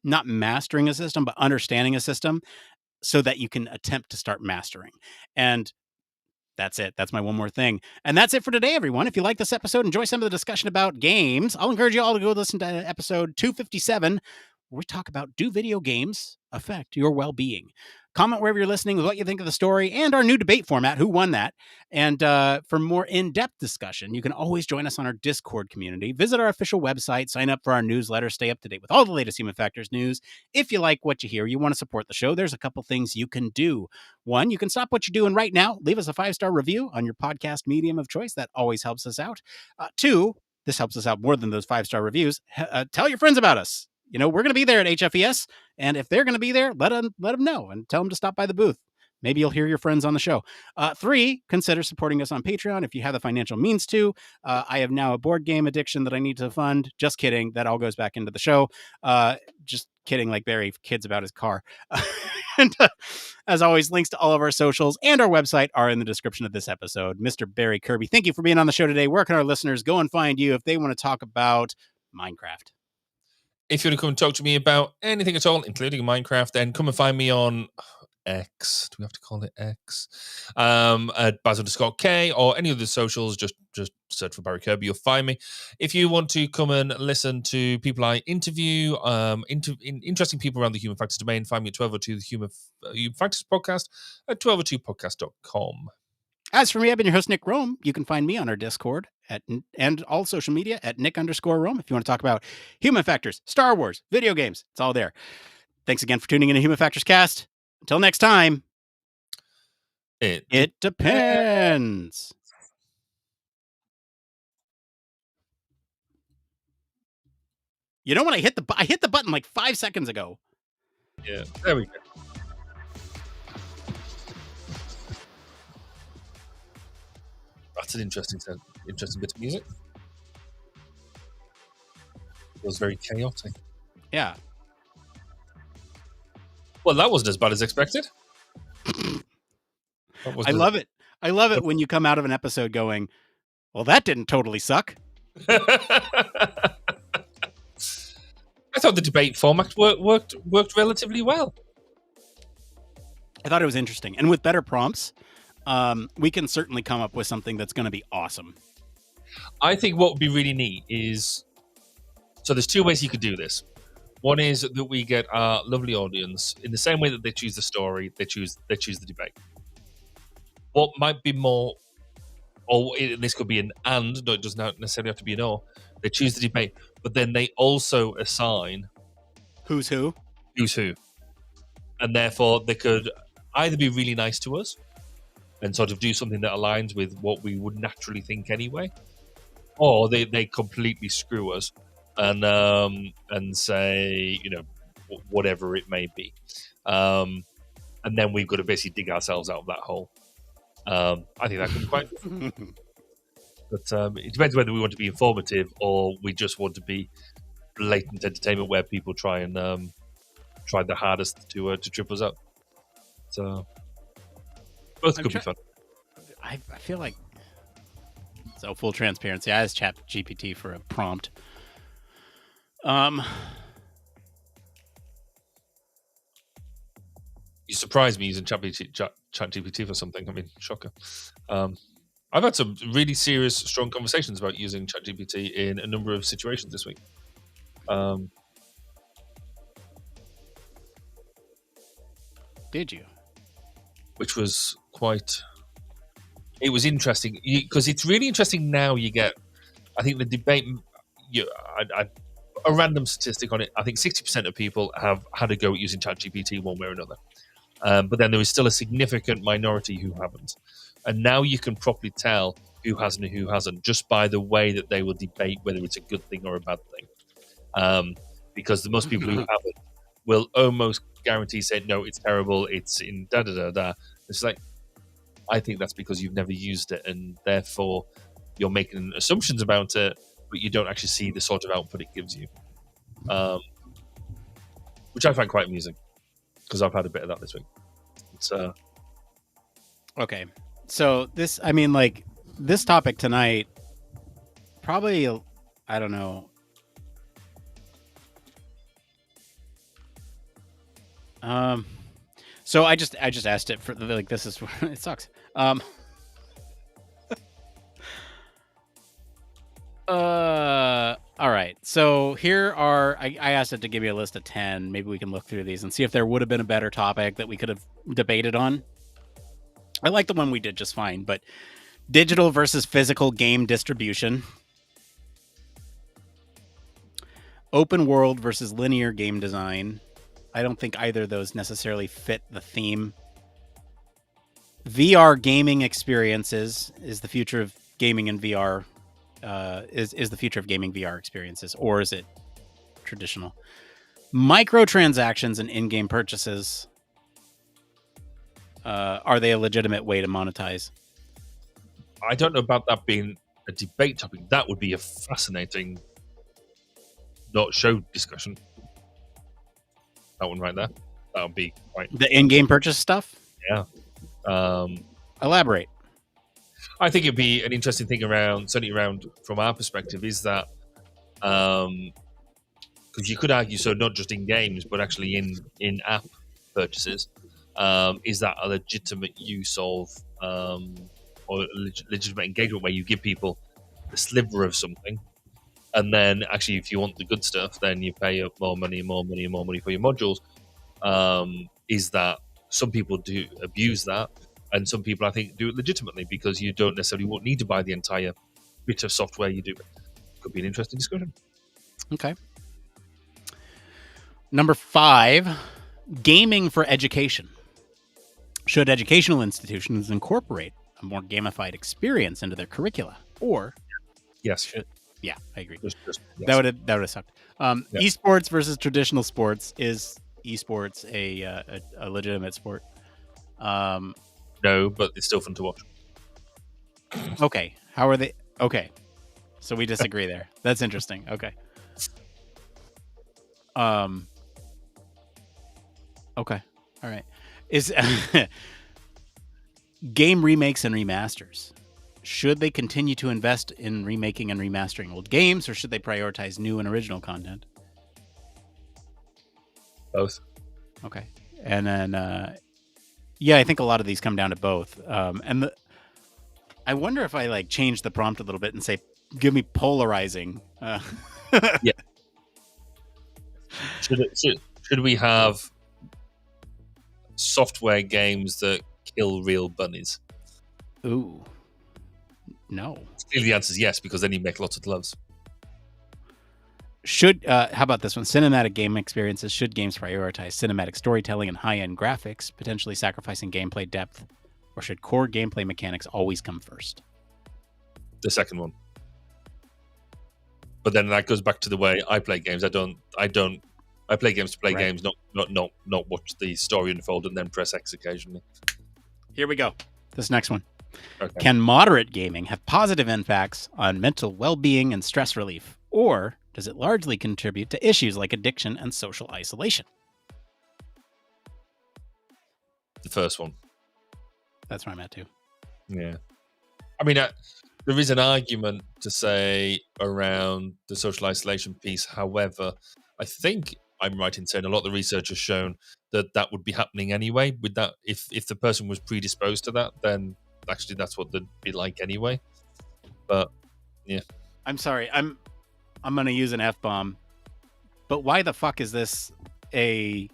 not mastering a system, but understanding a system so that you can attempt to start mastering. And that's it. That's my one more thing. And that's it for today, everyone. If you like this episode, enjoy some of the discussion about games, I'll encourage you all to go listen to episode 257, where we talk about, do video games affect your well-being? Comment wherever you're listening with what you think of the story and our new debate format, who won that. And for more in-depth discussion, you can always join us on our Discord community. Visit our official website, sign up for our newsletter, stay up to date with all the latest Human Factors news. If you like what you hear, you want to support the show, there's a couple things you can do. One, you can stop what you're doing right now, leave us a 5-star review on your podcast medium of choice. That always helps us out. Two, this helps us out more than those 5-star reviews. Tell your friends about us. You know, we're going to be there at HFES, and if they're going to be there, let them know and tell them to stop by the booth. Maybe you'll hear your friends on the show. 3, consider supporting us on Patreon if you have the financial means to. I have now a board game addiction that I need to fund. Just kidding. That all goes back into the show. Just kidding, like Barry kids about his car. And as always, links to all of our socials and our website are in the description of this episode. Mr. Barry Kirby, thank you for being on the show today. Where can our listeners go and find you if they want to talk about Minecraft? If you want to come and talk to me about anything at all, including Minecraft, then come and find me on X. Do we have to call it X? At Baz_K or any of the socials, just search for Barry Kirby, you'll find me. If you want to come and listen to people I interview, interesting people around the Human Factors domain, find me at 1202 the Human Factors Podcast at 1202podcast.com. As for me, I've been your host, Nick Roome. You can find me on our Discord and all social media at Nick_Roome. If you want to talk about Human Factors, Star Wars, video games, it's all there. Thanks again for tuning in to Human Factors Cast. Until next time, it depends. You know when I hit the button like 5 seconds ago. Yeah, there we go. That's an interesting bit of music. It was very chaotic. Yeah. Well, that wasn't as bad as expected. I love it. I love it when you come out of an episode going, well, that didn't totally suck. I thought the debate format worked relatively well. I thought it was interesting. And with better prompts, we can certainly come up with something that's going to be awesome. I think what would be really neat is, so there's 2 ways you could do this. One is that we get our lovely audience, in the same way that they choose the story, they choose the debate. What might be more, or this could be an and, no, it does not necessarily have to be an or. They choose the debate, but then they also assign who's who, and therefore they could either be really nice to us and sort of do something that aligns with what we would naturally think anyway, or they completely screw us and say, you know, whatever it may be, and then we've got to basically dig ourselves out of that hole. I think that could be quite good. But it depends whether we want to be informative or we just want to be blatant entertainment where people try their hardest to trip us up. So both could be fun. I feel like, so full transparency, I asked ChatGPT for a prompt. You surprised me using ChatGPT for something. I mean, shocker. I've had some really serious, strong conversations about using ChatGPT in a number of situations this week. Did you? Which was it was interesting because it's really interesting now. You get, I think the debate, a random statistic on it, I think 60% of people have had a go at using ChatGPT one way or another. But then there is still a significant minority who haven't. And now you can properly tell who has and who hasn't just by the way that they will debate whether it's a good thing or a bad thing. Because the most people who haven't will almost guarantee say, no, it's terrible, it's in da-da-da-da. It's like, I think that's because you've never used it, and therefore you're making assumptions about it, but you don't actually see the sort of output it gives you, which I find quite amusing because I've had a bit of that this week. It's, Okay, so this, I mean, like, this topic tonight, probably, I don't know. So I just asked it for like, this is it sucks. All right. So here are, I asked it to give me a list of 10. Maybe we can look through these and see if there would have been a better topic that we could have debated on. I like the one we did just fine, but digital versus physical game distribution, open world versus linear game design. I don't think either of those necessarily fit the theme. VR gaming experiences is the future of gaming in VR. Is the future of gaming VR experiences, or is it traditional? Microtransactions and in-game purchases. Are they a legitimate way to monetize? I don't know about that being a debate topic. That would be a fascinating not show discussion. That one right there. That would be quite... The in-game purchase stuff? Yeah. Elaborate. I think it'd be an interesting thing around, certainly around from our perspective, is that because you could argue, so not just in games, but actually in-app purchases, is that a legitimate use of or legitimate engagement where you give people a sliver of something, and then actually if you want the good stuff, then you pay up more money for your modules. Is that some people do abuse that, and some people I think do it legitimately because you don't necessarily need to buy the entire bit of software you do. Could be an interesting discussion. Okay. Number 5, gaming for education. Should educational institutions incorporate a more gamified experience into their curricula, or yes, yeah, I agree. Yes. That would have sucked. Esports versus traditional sports. Is esports a legitimate sport? No, but it's still fun to watch. Okay, how are they? Okay, so we disagree there. That's interesting. Okay. Okay. All right. Is game remakes and remasters, should they continue to invest in remaking and remastering old games, or should they prioritize new and original content? Both. Okay. And then yeah, I think a lot of these come down to both. And I wonder if I like change the prompt a little bit and say, give me polarizing. Yeah. Should we have software games that kill real bunnies? Ooh. No. Clearly the answer is yes, because then you make lots of gloves. Should how about this one? Cinematic game experiences. Should games prioritize cinematic storytelling and high-end graphics, potentially sacrificing gameplay depth, or should core gameplay mechanics always come first? The second one. But then that goes back to the way I play games. I play games to play games, not watch the story unfold and then press X occasionally. Here we go. This next one. Okay. Can moderate gaming have positive impacts on mental well-being and stress relief, or does it largely contribute to issues like addiction and social isolation? The first one. That's where I'm at too. Yeah. I mean, there is an argument to say around the social isolation piece. However, I think I'm right in saying a lot of the research has shown that would be happening anyway. With that, if the person was predisposed to that, then actually that's what they'd be like anyway. But yeah, I'm sorry. I'm gonna use an F-bomb, but why the fuck is this a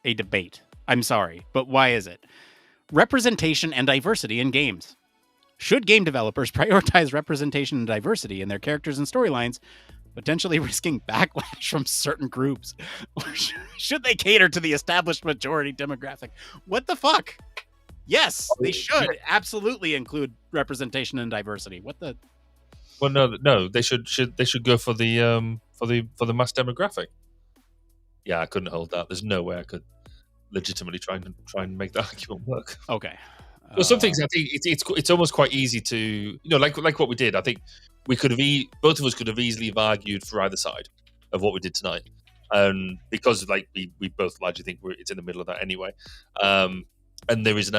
debate? I'm sorry, but why is it? Representation and diversity in games. Should game developers prioritize representation and diversity in their characters and storylines, potentially risking backlash from certain groups? Or should they cater to the established majority demographic? What the fuck? Yes, they should absolutely include representation and diversity. What the? Well, no, they should go for the mass demographic. Yeah, I couldn't hold that. There's no way I could legitimately try and make that argument work. Okay. Well, some things I think it's almost quite easy to like what we did. I think we could have both of us could have easily have argued for either side of what we did tonight, because we both largely think it's in the middle of that anyway. And there is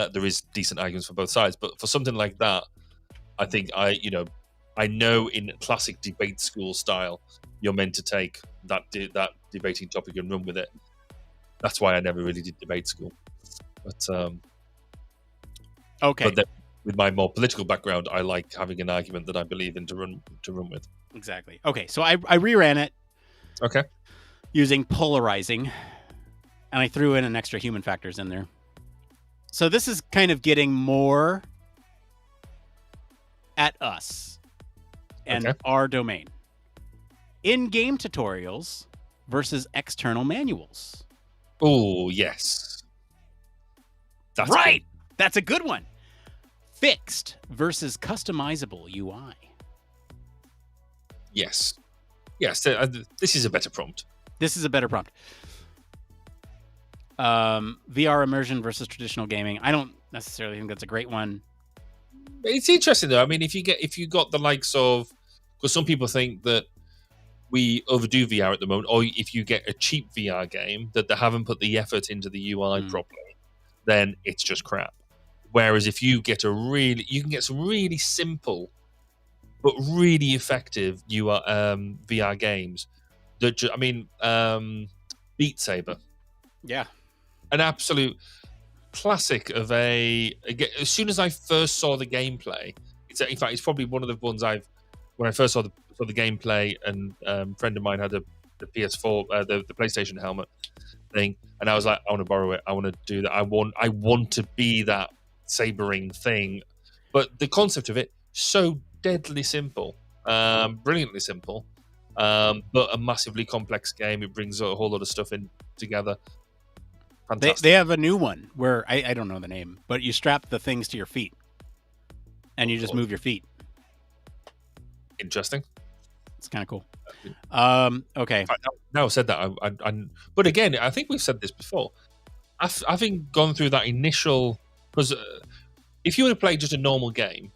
decent arguments for both sides, but for something like that, I think I know in classic debate school style, you're meant to take that debating topic and run with it. That's why I never really did debate school, but. Okay. But then, with my more political background, I like having an argument that I believe in to run with. Exactly. Okay, so I reran it. Okay. Using polarizing, and I threw in an extra human factors in there. So this is kind of getting more at us and our domain. In-game tutorials versus external manuals. Oh, yes. That's right. Good. That's a good one. Fixed versus customizable UI. Yes. Yes, this is a better prompt. VR immersion versus traditional gaming. I don't necessarily think that's a great one. It's interesting though. I mean, if you got the likes of, because some people think that we overdo VR at the moment, or if you get a cheap VR game that they haven't put the effort into the UI properly, then it's just crap. Whereas if you get you can get some really simple but really effective VR games. Beat Saber. Yeah. An absolute classic of as soon as I first saw the gameplay, in fact, it's probably one of the ones when I first saw the gameplay, and a friend of mine had the PS4, the PlayStation helmet thing, and I was like, I want to borrow it. I want to do that. I want to be that sabering thing. But the concept of it, so deadly simple, brilliantly simple, but a massively complex game. It brings a whole lot of stuff in together. They have a new one where I don't know the name, but you strap the things to your feet and you just move your feet. Interesting. It's kind of cool. Okay. Now I've said that, but again, I think we've said this before. Having gone through that initial, because if you want to play just a normal game,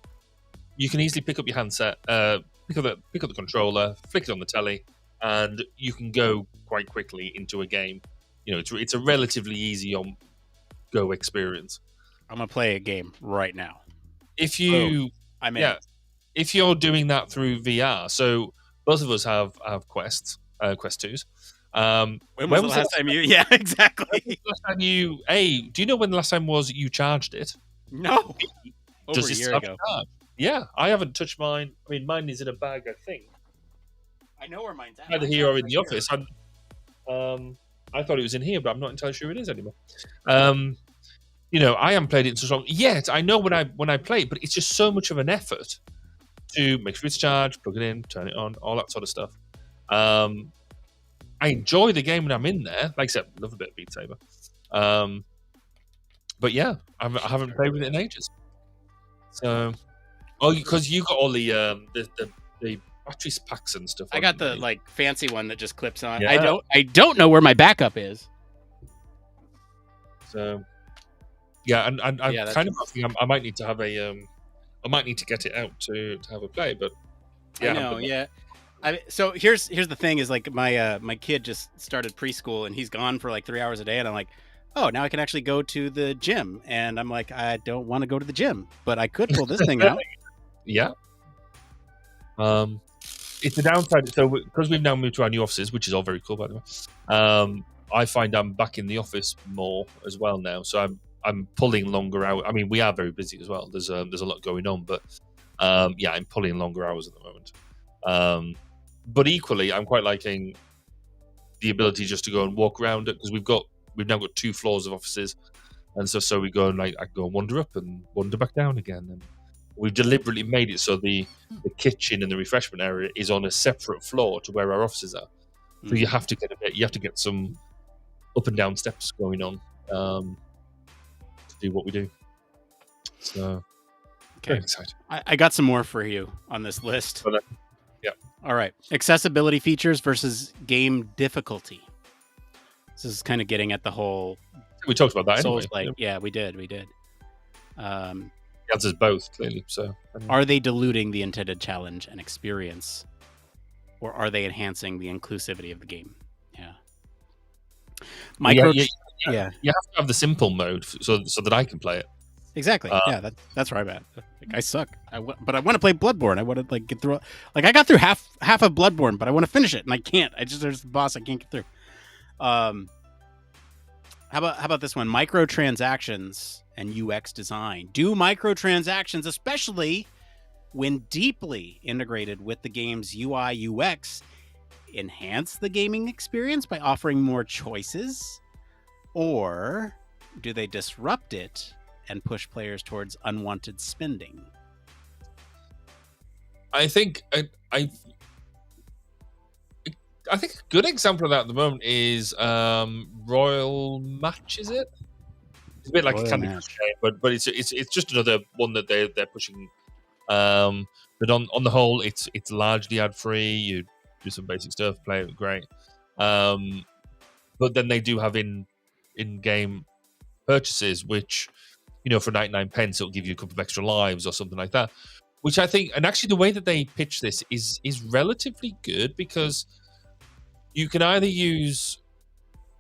you can easily pick up your handset, pick up the controller, flick it on the telly, and you can go quite quickly into a game. It's a relatively easy on go experience. I'm gonna play a game right now. If you're doing that through VR, so both of us have Quest 2s. When was the last time you? Yeah, exactly. Last time do you know when the last time was you charged it? No, over a year ago. Yeah, I haven't touched mine. I mean, mine is in a bag, I think. I know where mine's at. Either here or in the office. I thought it was in here, but I'm not entirely sure it is anymore. I haven't played it in so long yet. I know when I play it, but it's just so much of an effort to make sure it's charged, plug it in, turn it on, all that sort of stuff. I enjoy the game when I'm in there. Like I said, love a bit of Beat Saber. But yeah, I haven't played with it in ages. So, because you got all the battery packs and stuff. I got the fancy one that just clips on. Yeah. I don't know where my backup is. So, yeah, and I'm kind of thinking I might need to have I might need to get it out to have a play, but yeah. I know, yeah. So here's the thing is my kid just started preschool and he's gone for 3 hours a day, and I'm like, oh, now I can actually go to the gym, and I'm like, I don't want to go to the gym, but I could pull this thing out. Yeah. It's the downside. So because we've now moved to our new offices, which is all very cool, by the way. I find I'm back in the office more as well now, so I'm pulling longer hours. I mean, we are very busy as well. There's a lot going on, but I'm pulling longer hours at the moment. But equally, I'm quite liking the ability just to go and walk around it, because we've now got 2 floors of offices, and so we go and I can go and wander up and wander back down again. And we've deliberately made it so the kitchen and the refreshment area is on a separate floor to where our offices are. So you have to get some up and down steps going on to do what we do. So, very excited. I got some more for you on this list. Yeah. All right. Accessibility features versus game difficulty. This is kind of getting at the whole. We talked about that anyway. Souls-like. Yeah, we did. The answer's both, clearly. So, Are they diluting the intended challenge and experience, or are they enhancing the inclusivity of the game? Yeah. Micro. Yeah. You have to have the simple mode so that I can play it. Exactly. Yeah, that's where I'm at. Like, I suck. But I want to play Bloodborne. I want to like get through. Like I got through half of Bloodborne, but I want to finish it and I can't. There's the boss I can't get through. How about this one? Microtransactions and UX design. Do microtransactions, especially when deeply integrated with the game's UI UX, enhance the gaming experience by offering more choices, or do they disrupt it and push players towards unwanted spending? I think I think a good example of that at the moment is Royal Match. Is it? It's a bit like Royal a Candy Match. Crush game, but it's just another one that they're pushing. But on the whole, it's largely ad free. You do some basic stuff, play it great. But then they do have in game purchases, which, you know, for 99 pence it'll give you a couple of extra lives or something like that. Which I think, and actually the way that they pitch this is relatively good, because you can either use,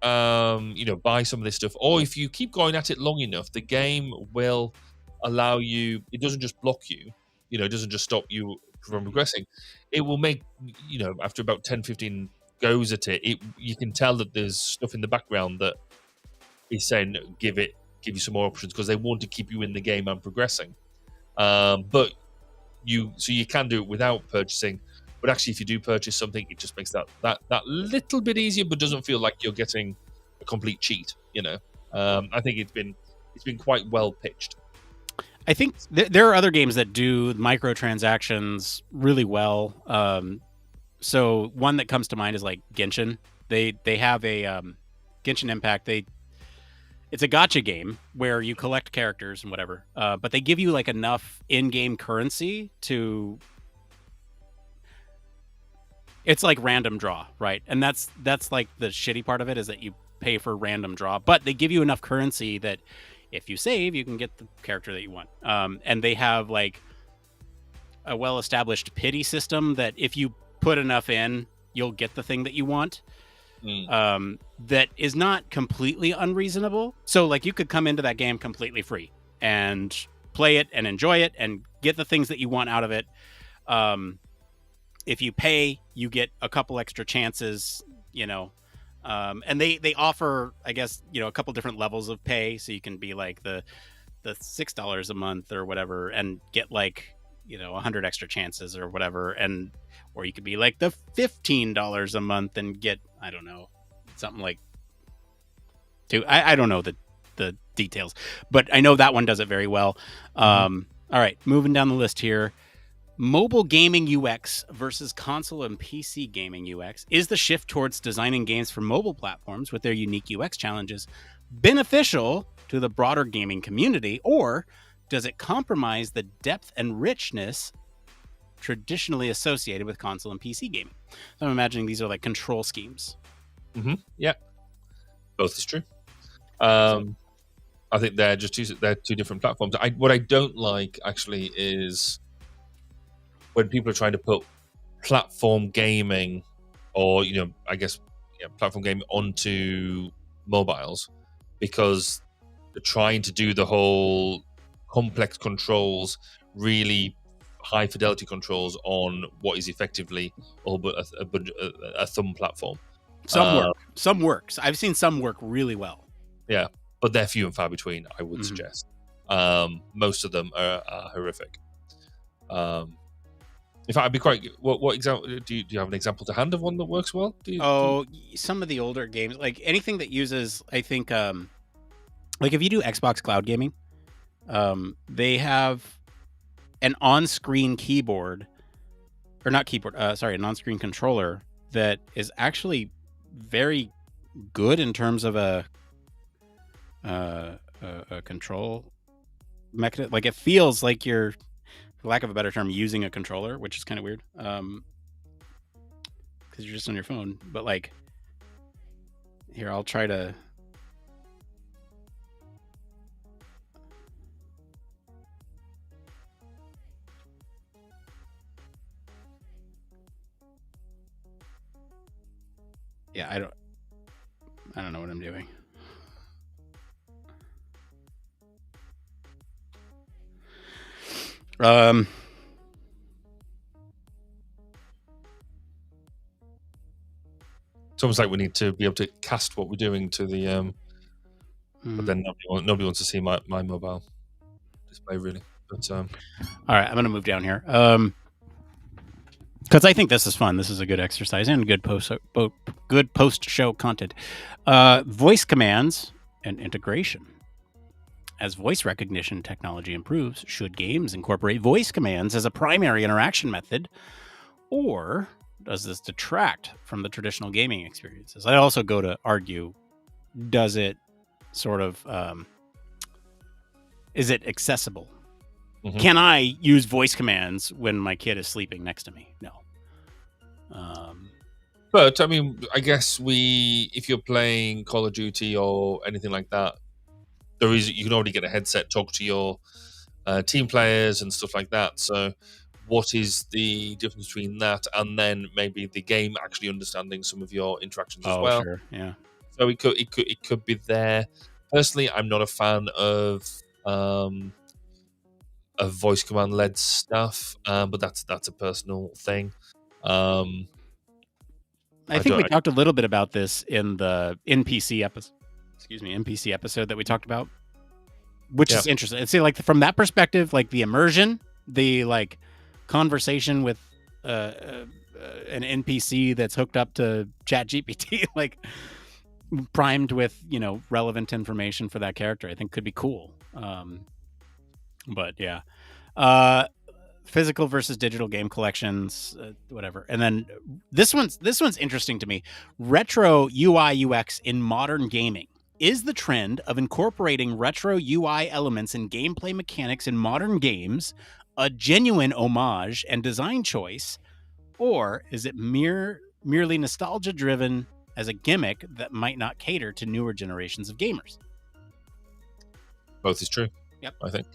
buy some of this stuff, or if you keep going at it long enough, the game will allow you. It doesn't just block you, it doesn't just stop you from progressing. It will make, after about 10, 15 goes at it, you can tell that there's stuff in the background that is saying, give you some more options, because they want to keep you in the game and progressing. But you can do it without purchasing. But actually, if you do purchase something, it just makes that little bit easier, but doesn't feel like you're getting a complete cheat. I think it's been quite well pitched. I think there are other games that do microtransactions really well. So one that comes to mind is like Genshin. They have a Genshin Impact. It's a gacha game where you collect characters and whatever, but they give you like enough in-game currency to. It's like random draw, right? And that's like the shitty part of it, is that you pay for random draw, but they give you enough currency that if you save, you can get the character that you want. And they have like a well-established pity system that if you put enough in, you'll get the thing that you want. That is not completely unreasonable. So like you could come into that game completely free and play it and enjoy it and get the things that you want out of it. If you pay, you get a couple extra chances, and they offer, I guess, a couple different levels of pay. So you can be like the $6 a month or whatever and get like, 100 extra chances or whatever. Or you could be like the $15 a month and get, I don't know, something like I don't know the details, but I know that one does it very well. All right, moving down the list here. Mobile gaming UX versus console and PC gaming UX. Is the shift towards designing games for mobile platforms with their unique UX challenges beneficial to the broader gaming community, or does it compromise the depth and richness traditionally associated with console and PC gaming? So I'm imagining these are like control schemes. Yeah, both is true. I think they're just two different platforms. What I don't like actually is when people are trying to put platform gaming, or platform gaming onto mobiles, because they're trying to do the whole complex controls, really high fidelity controls on what is effectively all but a thumb platform. Some works. I've seen some work really well. Yeah, but they're few and far between, I would suggest. Most of them are horrific. In fact, I'd be quite. What example do you have an example to hand of one that works well? Some of the older games, like anything that uses, I think, like if you do Xbox cloud gaming, they have an on-screen keyboard, or not keyboard. An on-screen controller that is actually very good in terms of a control mechanism. Like it feels like you're, for lack of a better term, using a controller, which is kind of weird, because you're just on your phone. But like, here, I'll try to. Yeah, I don't know what I'm doing. It's almost like we need to be able to cast what we're doing to the but then nobody wants to see my mobile display really. But all right, I'm going to move down here. Because I think this is fun. This is a good exercise and good post-show content. Voice commands and integration. As voice recognition technology improves, should games incorporate voice commands as a primary interaction method, or does this detract from the traditional gaming experiences? I also go to argue, does it sort of, is it accessible? Mm-hmm. Can I use voice commands when my kid is sleeping next to me? No. But I mean, I guess if you're playing Call of Duty or anything like that, you can already get a headset, talk to your team players and stuff like that. So what is the difference between that and then maybe the game actually understanding some of your interactions as well? Sure, yeah. So it could be there. Personally, I'm not a fan of voice command led stuff, but that's a personal thing. I think we talked a little bit about this in the NPC episode that we talked about, which is interesting. And see, like from that perspective, like the immersion, the like conversation with an NPC that's hooked up to ChatGPT, like primed with relevant information for that character, I think could be cool. But yeah, physical versus digital game collections, whatever. And then this one's interesting to me. Retro UI UX in modern gaming. Is the trend of incorporating retro UI elements and gameplay mechanics in modern games a genuine homage and design choice, or is it merely nostalgia driven as a gimmick that might not cater to newer generations of gamers? Both is true. Yep. I think.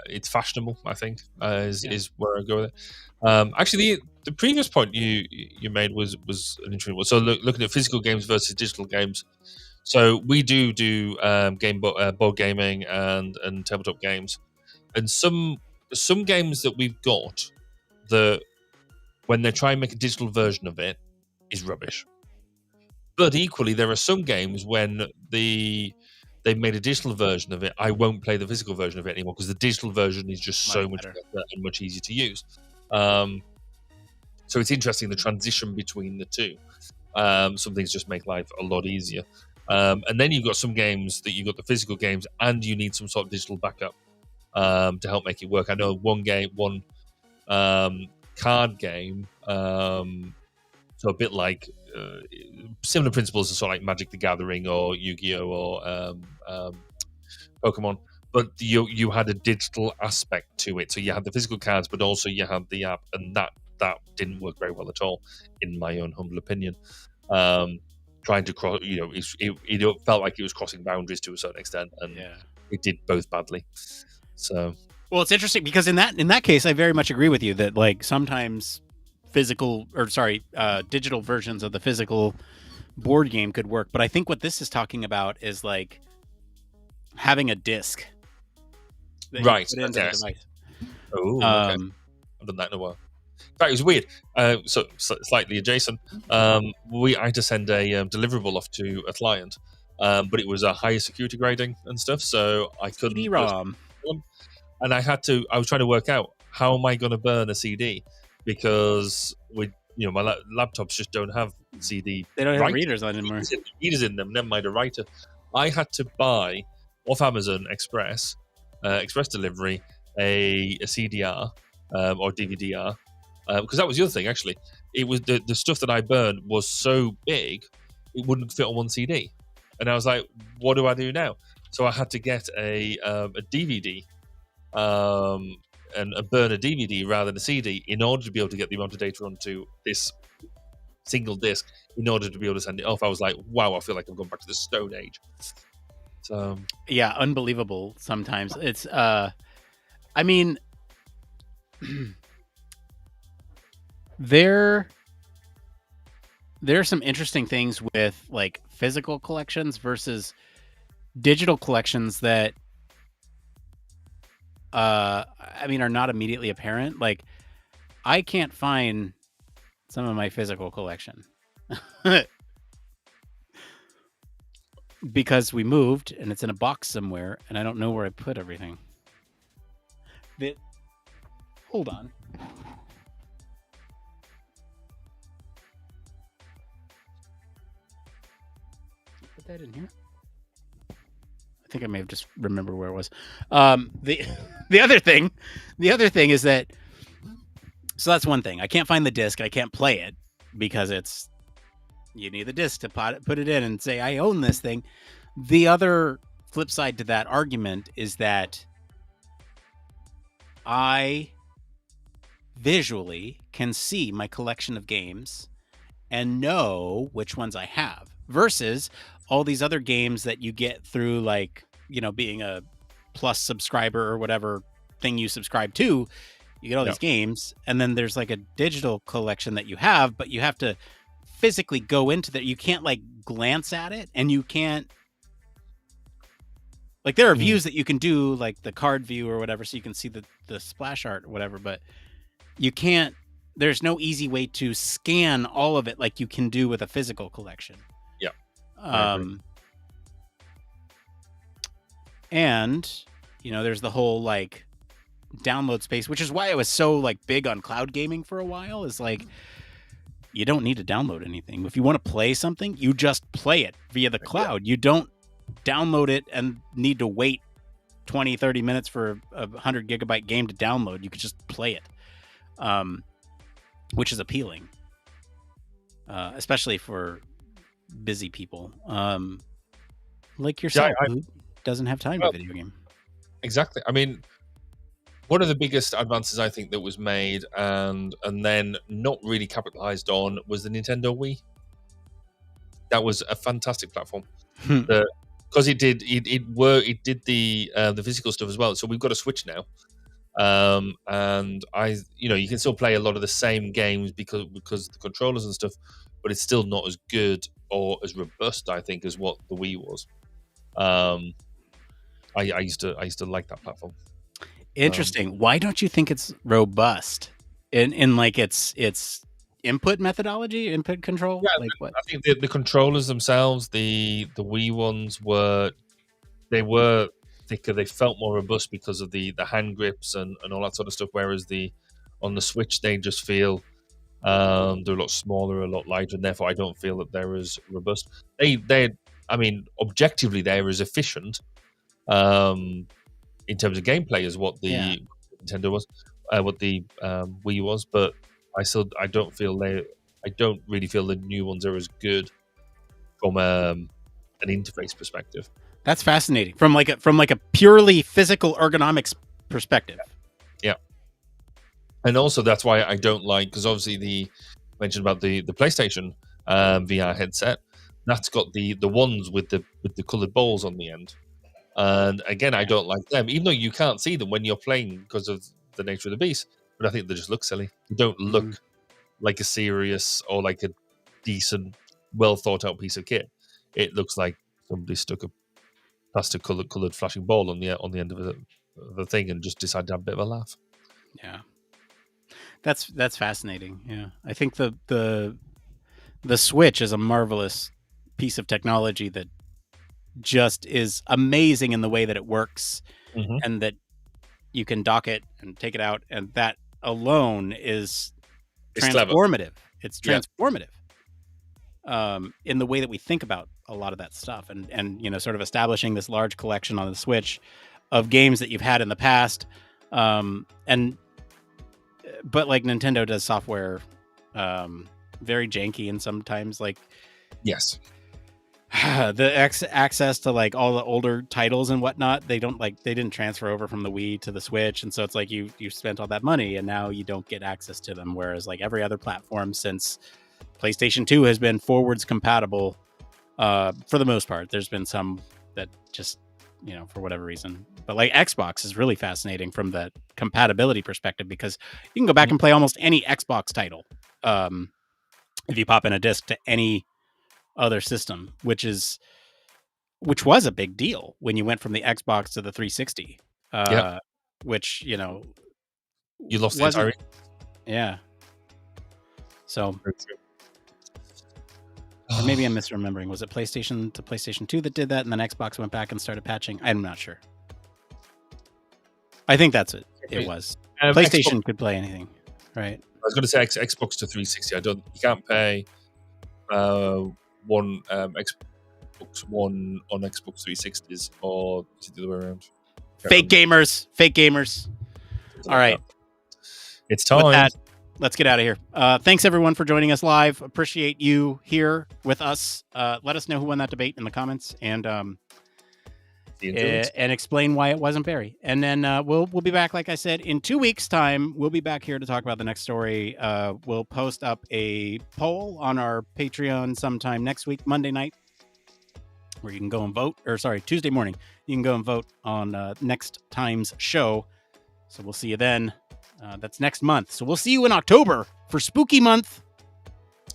It's fashionable, I think, is where I go with it. Actually, the previous point you made was an interesting one. So looking at physical games versus digital games. So we do board gaming and tabletop games, and some games that we've got that when they try and make a digital version of it is rubbish. But equally, there are some games when they've made a digital version of it, I won't play the physical version of it anymore because the digital version is just so much better and much easier to use. So it's interesting the transition between the two. Some things just make life a lot easier. And then you've got some games that you've got the physical games and you need some sort of digital backup to help make it work. I know one card game, so a bit like similar principles to sort of like Magic the Gathering or Yu-Gi-Oh or Pokemon, but you had a digital aspect to it. So you had the physical cards, but also you had the app, and that didn't work very well at all, in my own humble opinion. Trying to cross, it felt like it was crossing boundaries to a certain extent, and it did both badly. So, well, it's interesting because in that case, I very much agree with you that like sometimes digital versions of the physical board game could work, but I think what this is talking about is like having a disc, right? Put into the device. Oh, okay. I've done that in a while. In fact, it was weird. So slightly adjacent. I had to send a deliverable off to a client, but it was a higher security grading and stuff, so I couldn't. CD-ROM. And I was trying to work out how am I going to burn a CD because my laptops just don't have CD. They don't have readers on anymore. Readers in them. Never mind a writer. I had to buy off Amazon Express delivery a CDR or DVD-R. Because that was the other thing, actually. It was the stuff that I burned was so big, it wouldn't fit on one CD. And I was like, what do I do now? So I had to get a DVD and burn a DVD rather than a CD in order to be able to get the amount of data onto this single disc in order to be able to send it off. I was like, wow, I feel like I've gone back to the Stone Age. So yeah, unbelievable sometimes. It's I mean There are some interesting things with like physical collections versus digital collections that I mean are not immediately apparent. Like I can't find some of my physical collection because we moved and it's in a box somewhere and I don't know where I put everything. Hold on. Put that in here. I think I may have just remembered where it was. The other thing is that, so that's one thing. I can't find the disc. I can't play it because you need the disc to put it in and say I own this thing. The other flip side to that argument is that I visually can see my collection of games and know which ones I have versus all these other games that you get through, like, you know, being a Plus subscriber or whatever thing you subscribe to. You get all these games, and then there's like a digital collection that you have, but you have to physically go into that. You can't like glance at it, and you can't like there are views that you can do, like the card view or whatever, so you can see the splash art or whatever, but you can't. There's no easy way to scan all of it like you can do with a physical collection. Yeah. And you know, there's the whole like download space, which is why I was so like big on cloud gaming for a while. Is like you don't need to download anything. If you want to play something, you just play it via the cloud. You don't download it and need to wait 20-30 minutes for a 100 gigabyte game to download. You could just play it, which is appealing, especially for busy people like yourself, who doesn't have time to video game. Exactly. I mean, one of the biggest advances I think that was made and then not really capitalized on was the Nintendo Wii. That was a fantastic platform because it did the physical stuff as well. So we've got a Switch now, and you can still play a lot of the same games because of the controllers and stuff, but it's still not as good or as robust, I think, as what the Wii was. I used to like that platform. Interesting. Why don't you think it's robust in like its input methodology, input control? Yeah, like what? I think the controllers themselves, the Wii ones were thicker. They felt more robust because of the hand grips and all that sort of stuff. Whereas on the Switch, they just feel they're a lot smaller, a lot lighter, and therefore I don't feel that they're as robust. I mean, objectively, they're as efficient in terms of gameplay as what the Nintendo was, what the Wii was, but I don't really feel the new ones are as good from an interface perspective. That's fascinating from like a purely physical ergonomics perspective. Yeah, and also that's why I don't like, because obviously mentioned about the PlayStation VR headset. That's got the ones with the coloured balls on the end. And again, I don't like them, even though you can't see them when you're playing because of the nature of the beast. But I think they just look silly. They don't look like a serious or like a decent, well thought out piece of kit. It looks like somebody stuck a plastic coloured flashing ball on the end of the thing and just decided to have a bit of a laugh. Yeah, that's fascinating. Yeah, I think the Switch is a marvelous piece of technology that just is amazing in the way that it works, and that you can dock it and take it out, and that alone is transformative. It's transformative in the way that we think about a lot of that stuff, and you know, sort of establishing this large collection on the Switch of games that you've had in the past, but like Nintendo does software very janky, and sometimes like the access to like all the older titles and whatnot, they didn't transfer over from the Wii to the Switch, and so it's like you spent all that money and now you don't get access to them, whereas like every other platform since PlayStation 2 has been forwards compatible for the most part. There's been some that just, you know, for whatever reason, but like Xbox is really fascinating from the compatibility perspective, because you can go back and play almost any Xbox title if you pop in a disc to any other system, which was a big deal when you went from the Xbox to the 360. Which, you lost the entire. Yeah. So, or maybe I'm misremembering. Was it PlayStation to PlayStation 2 that did that, and then Xbox went back and started patching? I'm not sure. I think that's it. It was. PlayStation could play anything, right? I was going to say Xbox to 360. You can't pay one Xbox One on Xbox 360s, or is it the other way around? Fake gamers. All right. It's time. With that, let's get out of here. Thanks, everyone, for joining us live. Appreciate you here with us. Let us know who won that debate in the comments, and explain why it wasn't Barry. And then we'll be back, like I said, in 2 weeks' time. We'll be back here to talk about the next story. We'll post up a poll on our Patreon sometime next week, Monday night, where you can go and vote. Or sorry, Tuesday morning. You can go and vote on next time's show. So we'll see you then. That's next month. So we'll see you in October for Spooky Month.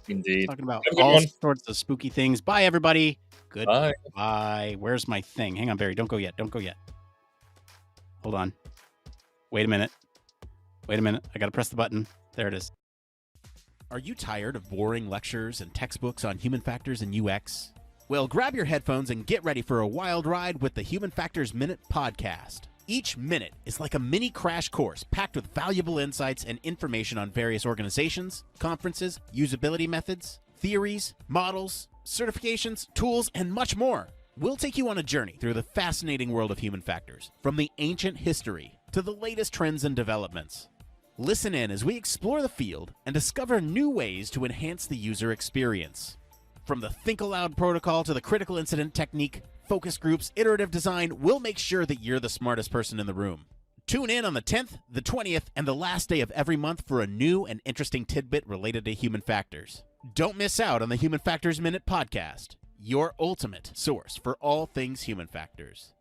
Indeed. Talking about all sorts of spooky things. Bye, everybody. Goodbye. Bye. Where's my thing? Hang on, Barry. Don't go yet. Hold on. Wait a minute. I got to press the button. There it is. Are you tired of boring lectures and textbooks on human factors and UX? Well, grab your headphones and get ready for a wild ride with the Human Factors Minute podcast. Each minute is like a mini crash course packed with valuable insights and information on various organizations, conferences, usability methods, theories, models, certifications, tools, and much more. We'll take you on a journey through the fascinating world of human factors, from the ancient history to the latest trends and developments. Listen in as we explore the field and discover new ways to enhance the user experience. From the Think Aloud protocol to the critical incident technique, focus groups, iterative design, we'll make sure that you're the smartest person in the room. Tune in on the 10th, the 20th, and the last day of every month for a new and interesting tidbit related to human factors. Don't miss out on the Human Factors Minute podcast, your ultimate source for all things human factors.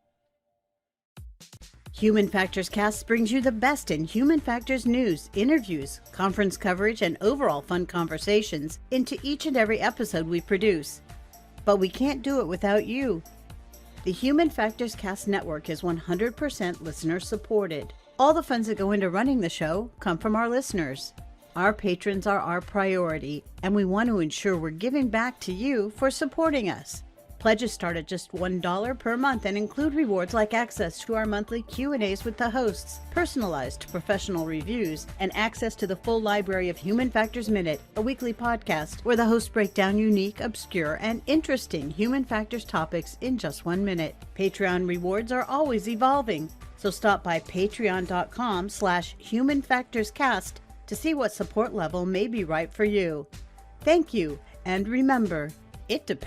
Human Factors Cast brings you the best in human factors news, interviews, conference coverage, and overall fun conversations into each and every episode we produce. But we can't do it without you. The Human Factors Cast network is 100% listener supported. All the funds that go into running the show come from our listeners. Our patrons are our priority, and we want to ensure we're giving back to you for supporting us. Pledges start at just $1 per month and include rewards like access to our monthly Q&As with the hosts, personalized professional reviews, and access to the full library of Human Factors Minute, a weekly podcast where the hosts break down unique, obscure, and interesting human factors topics in just 1 minute. Patreon rewards are always evolving, so stop by patreon.com/humanfactorscast to see what support level may be right for you. Thank you, and remember, it depends.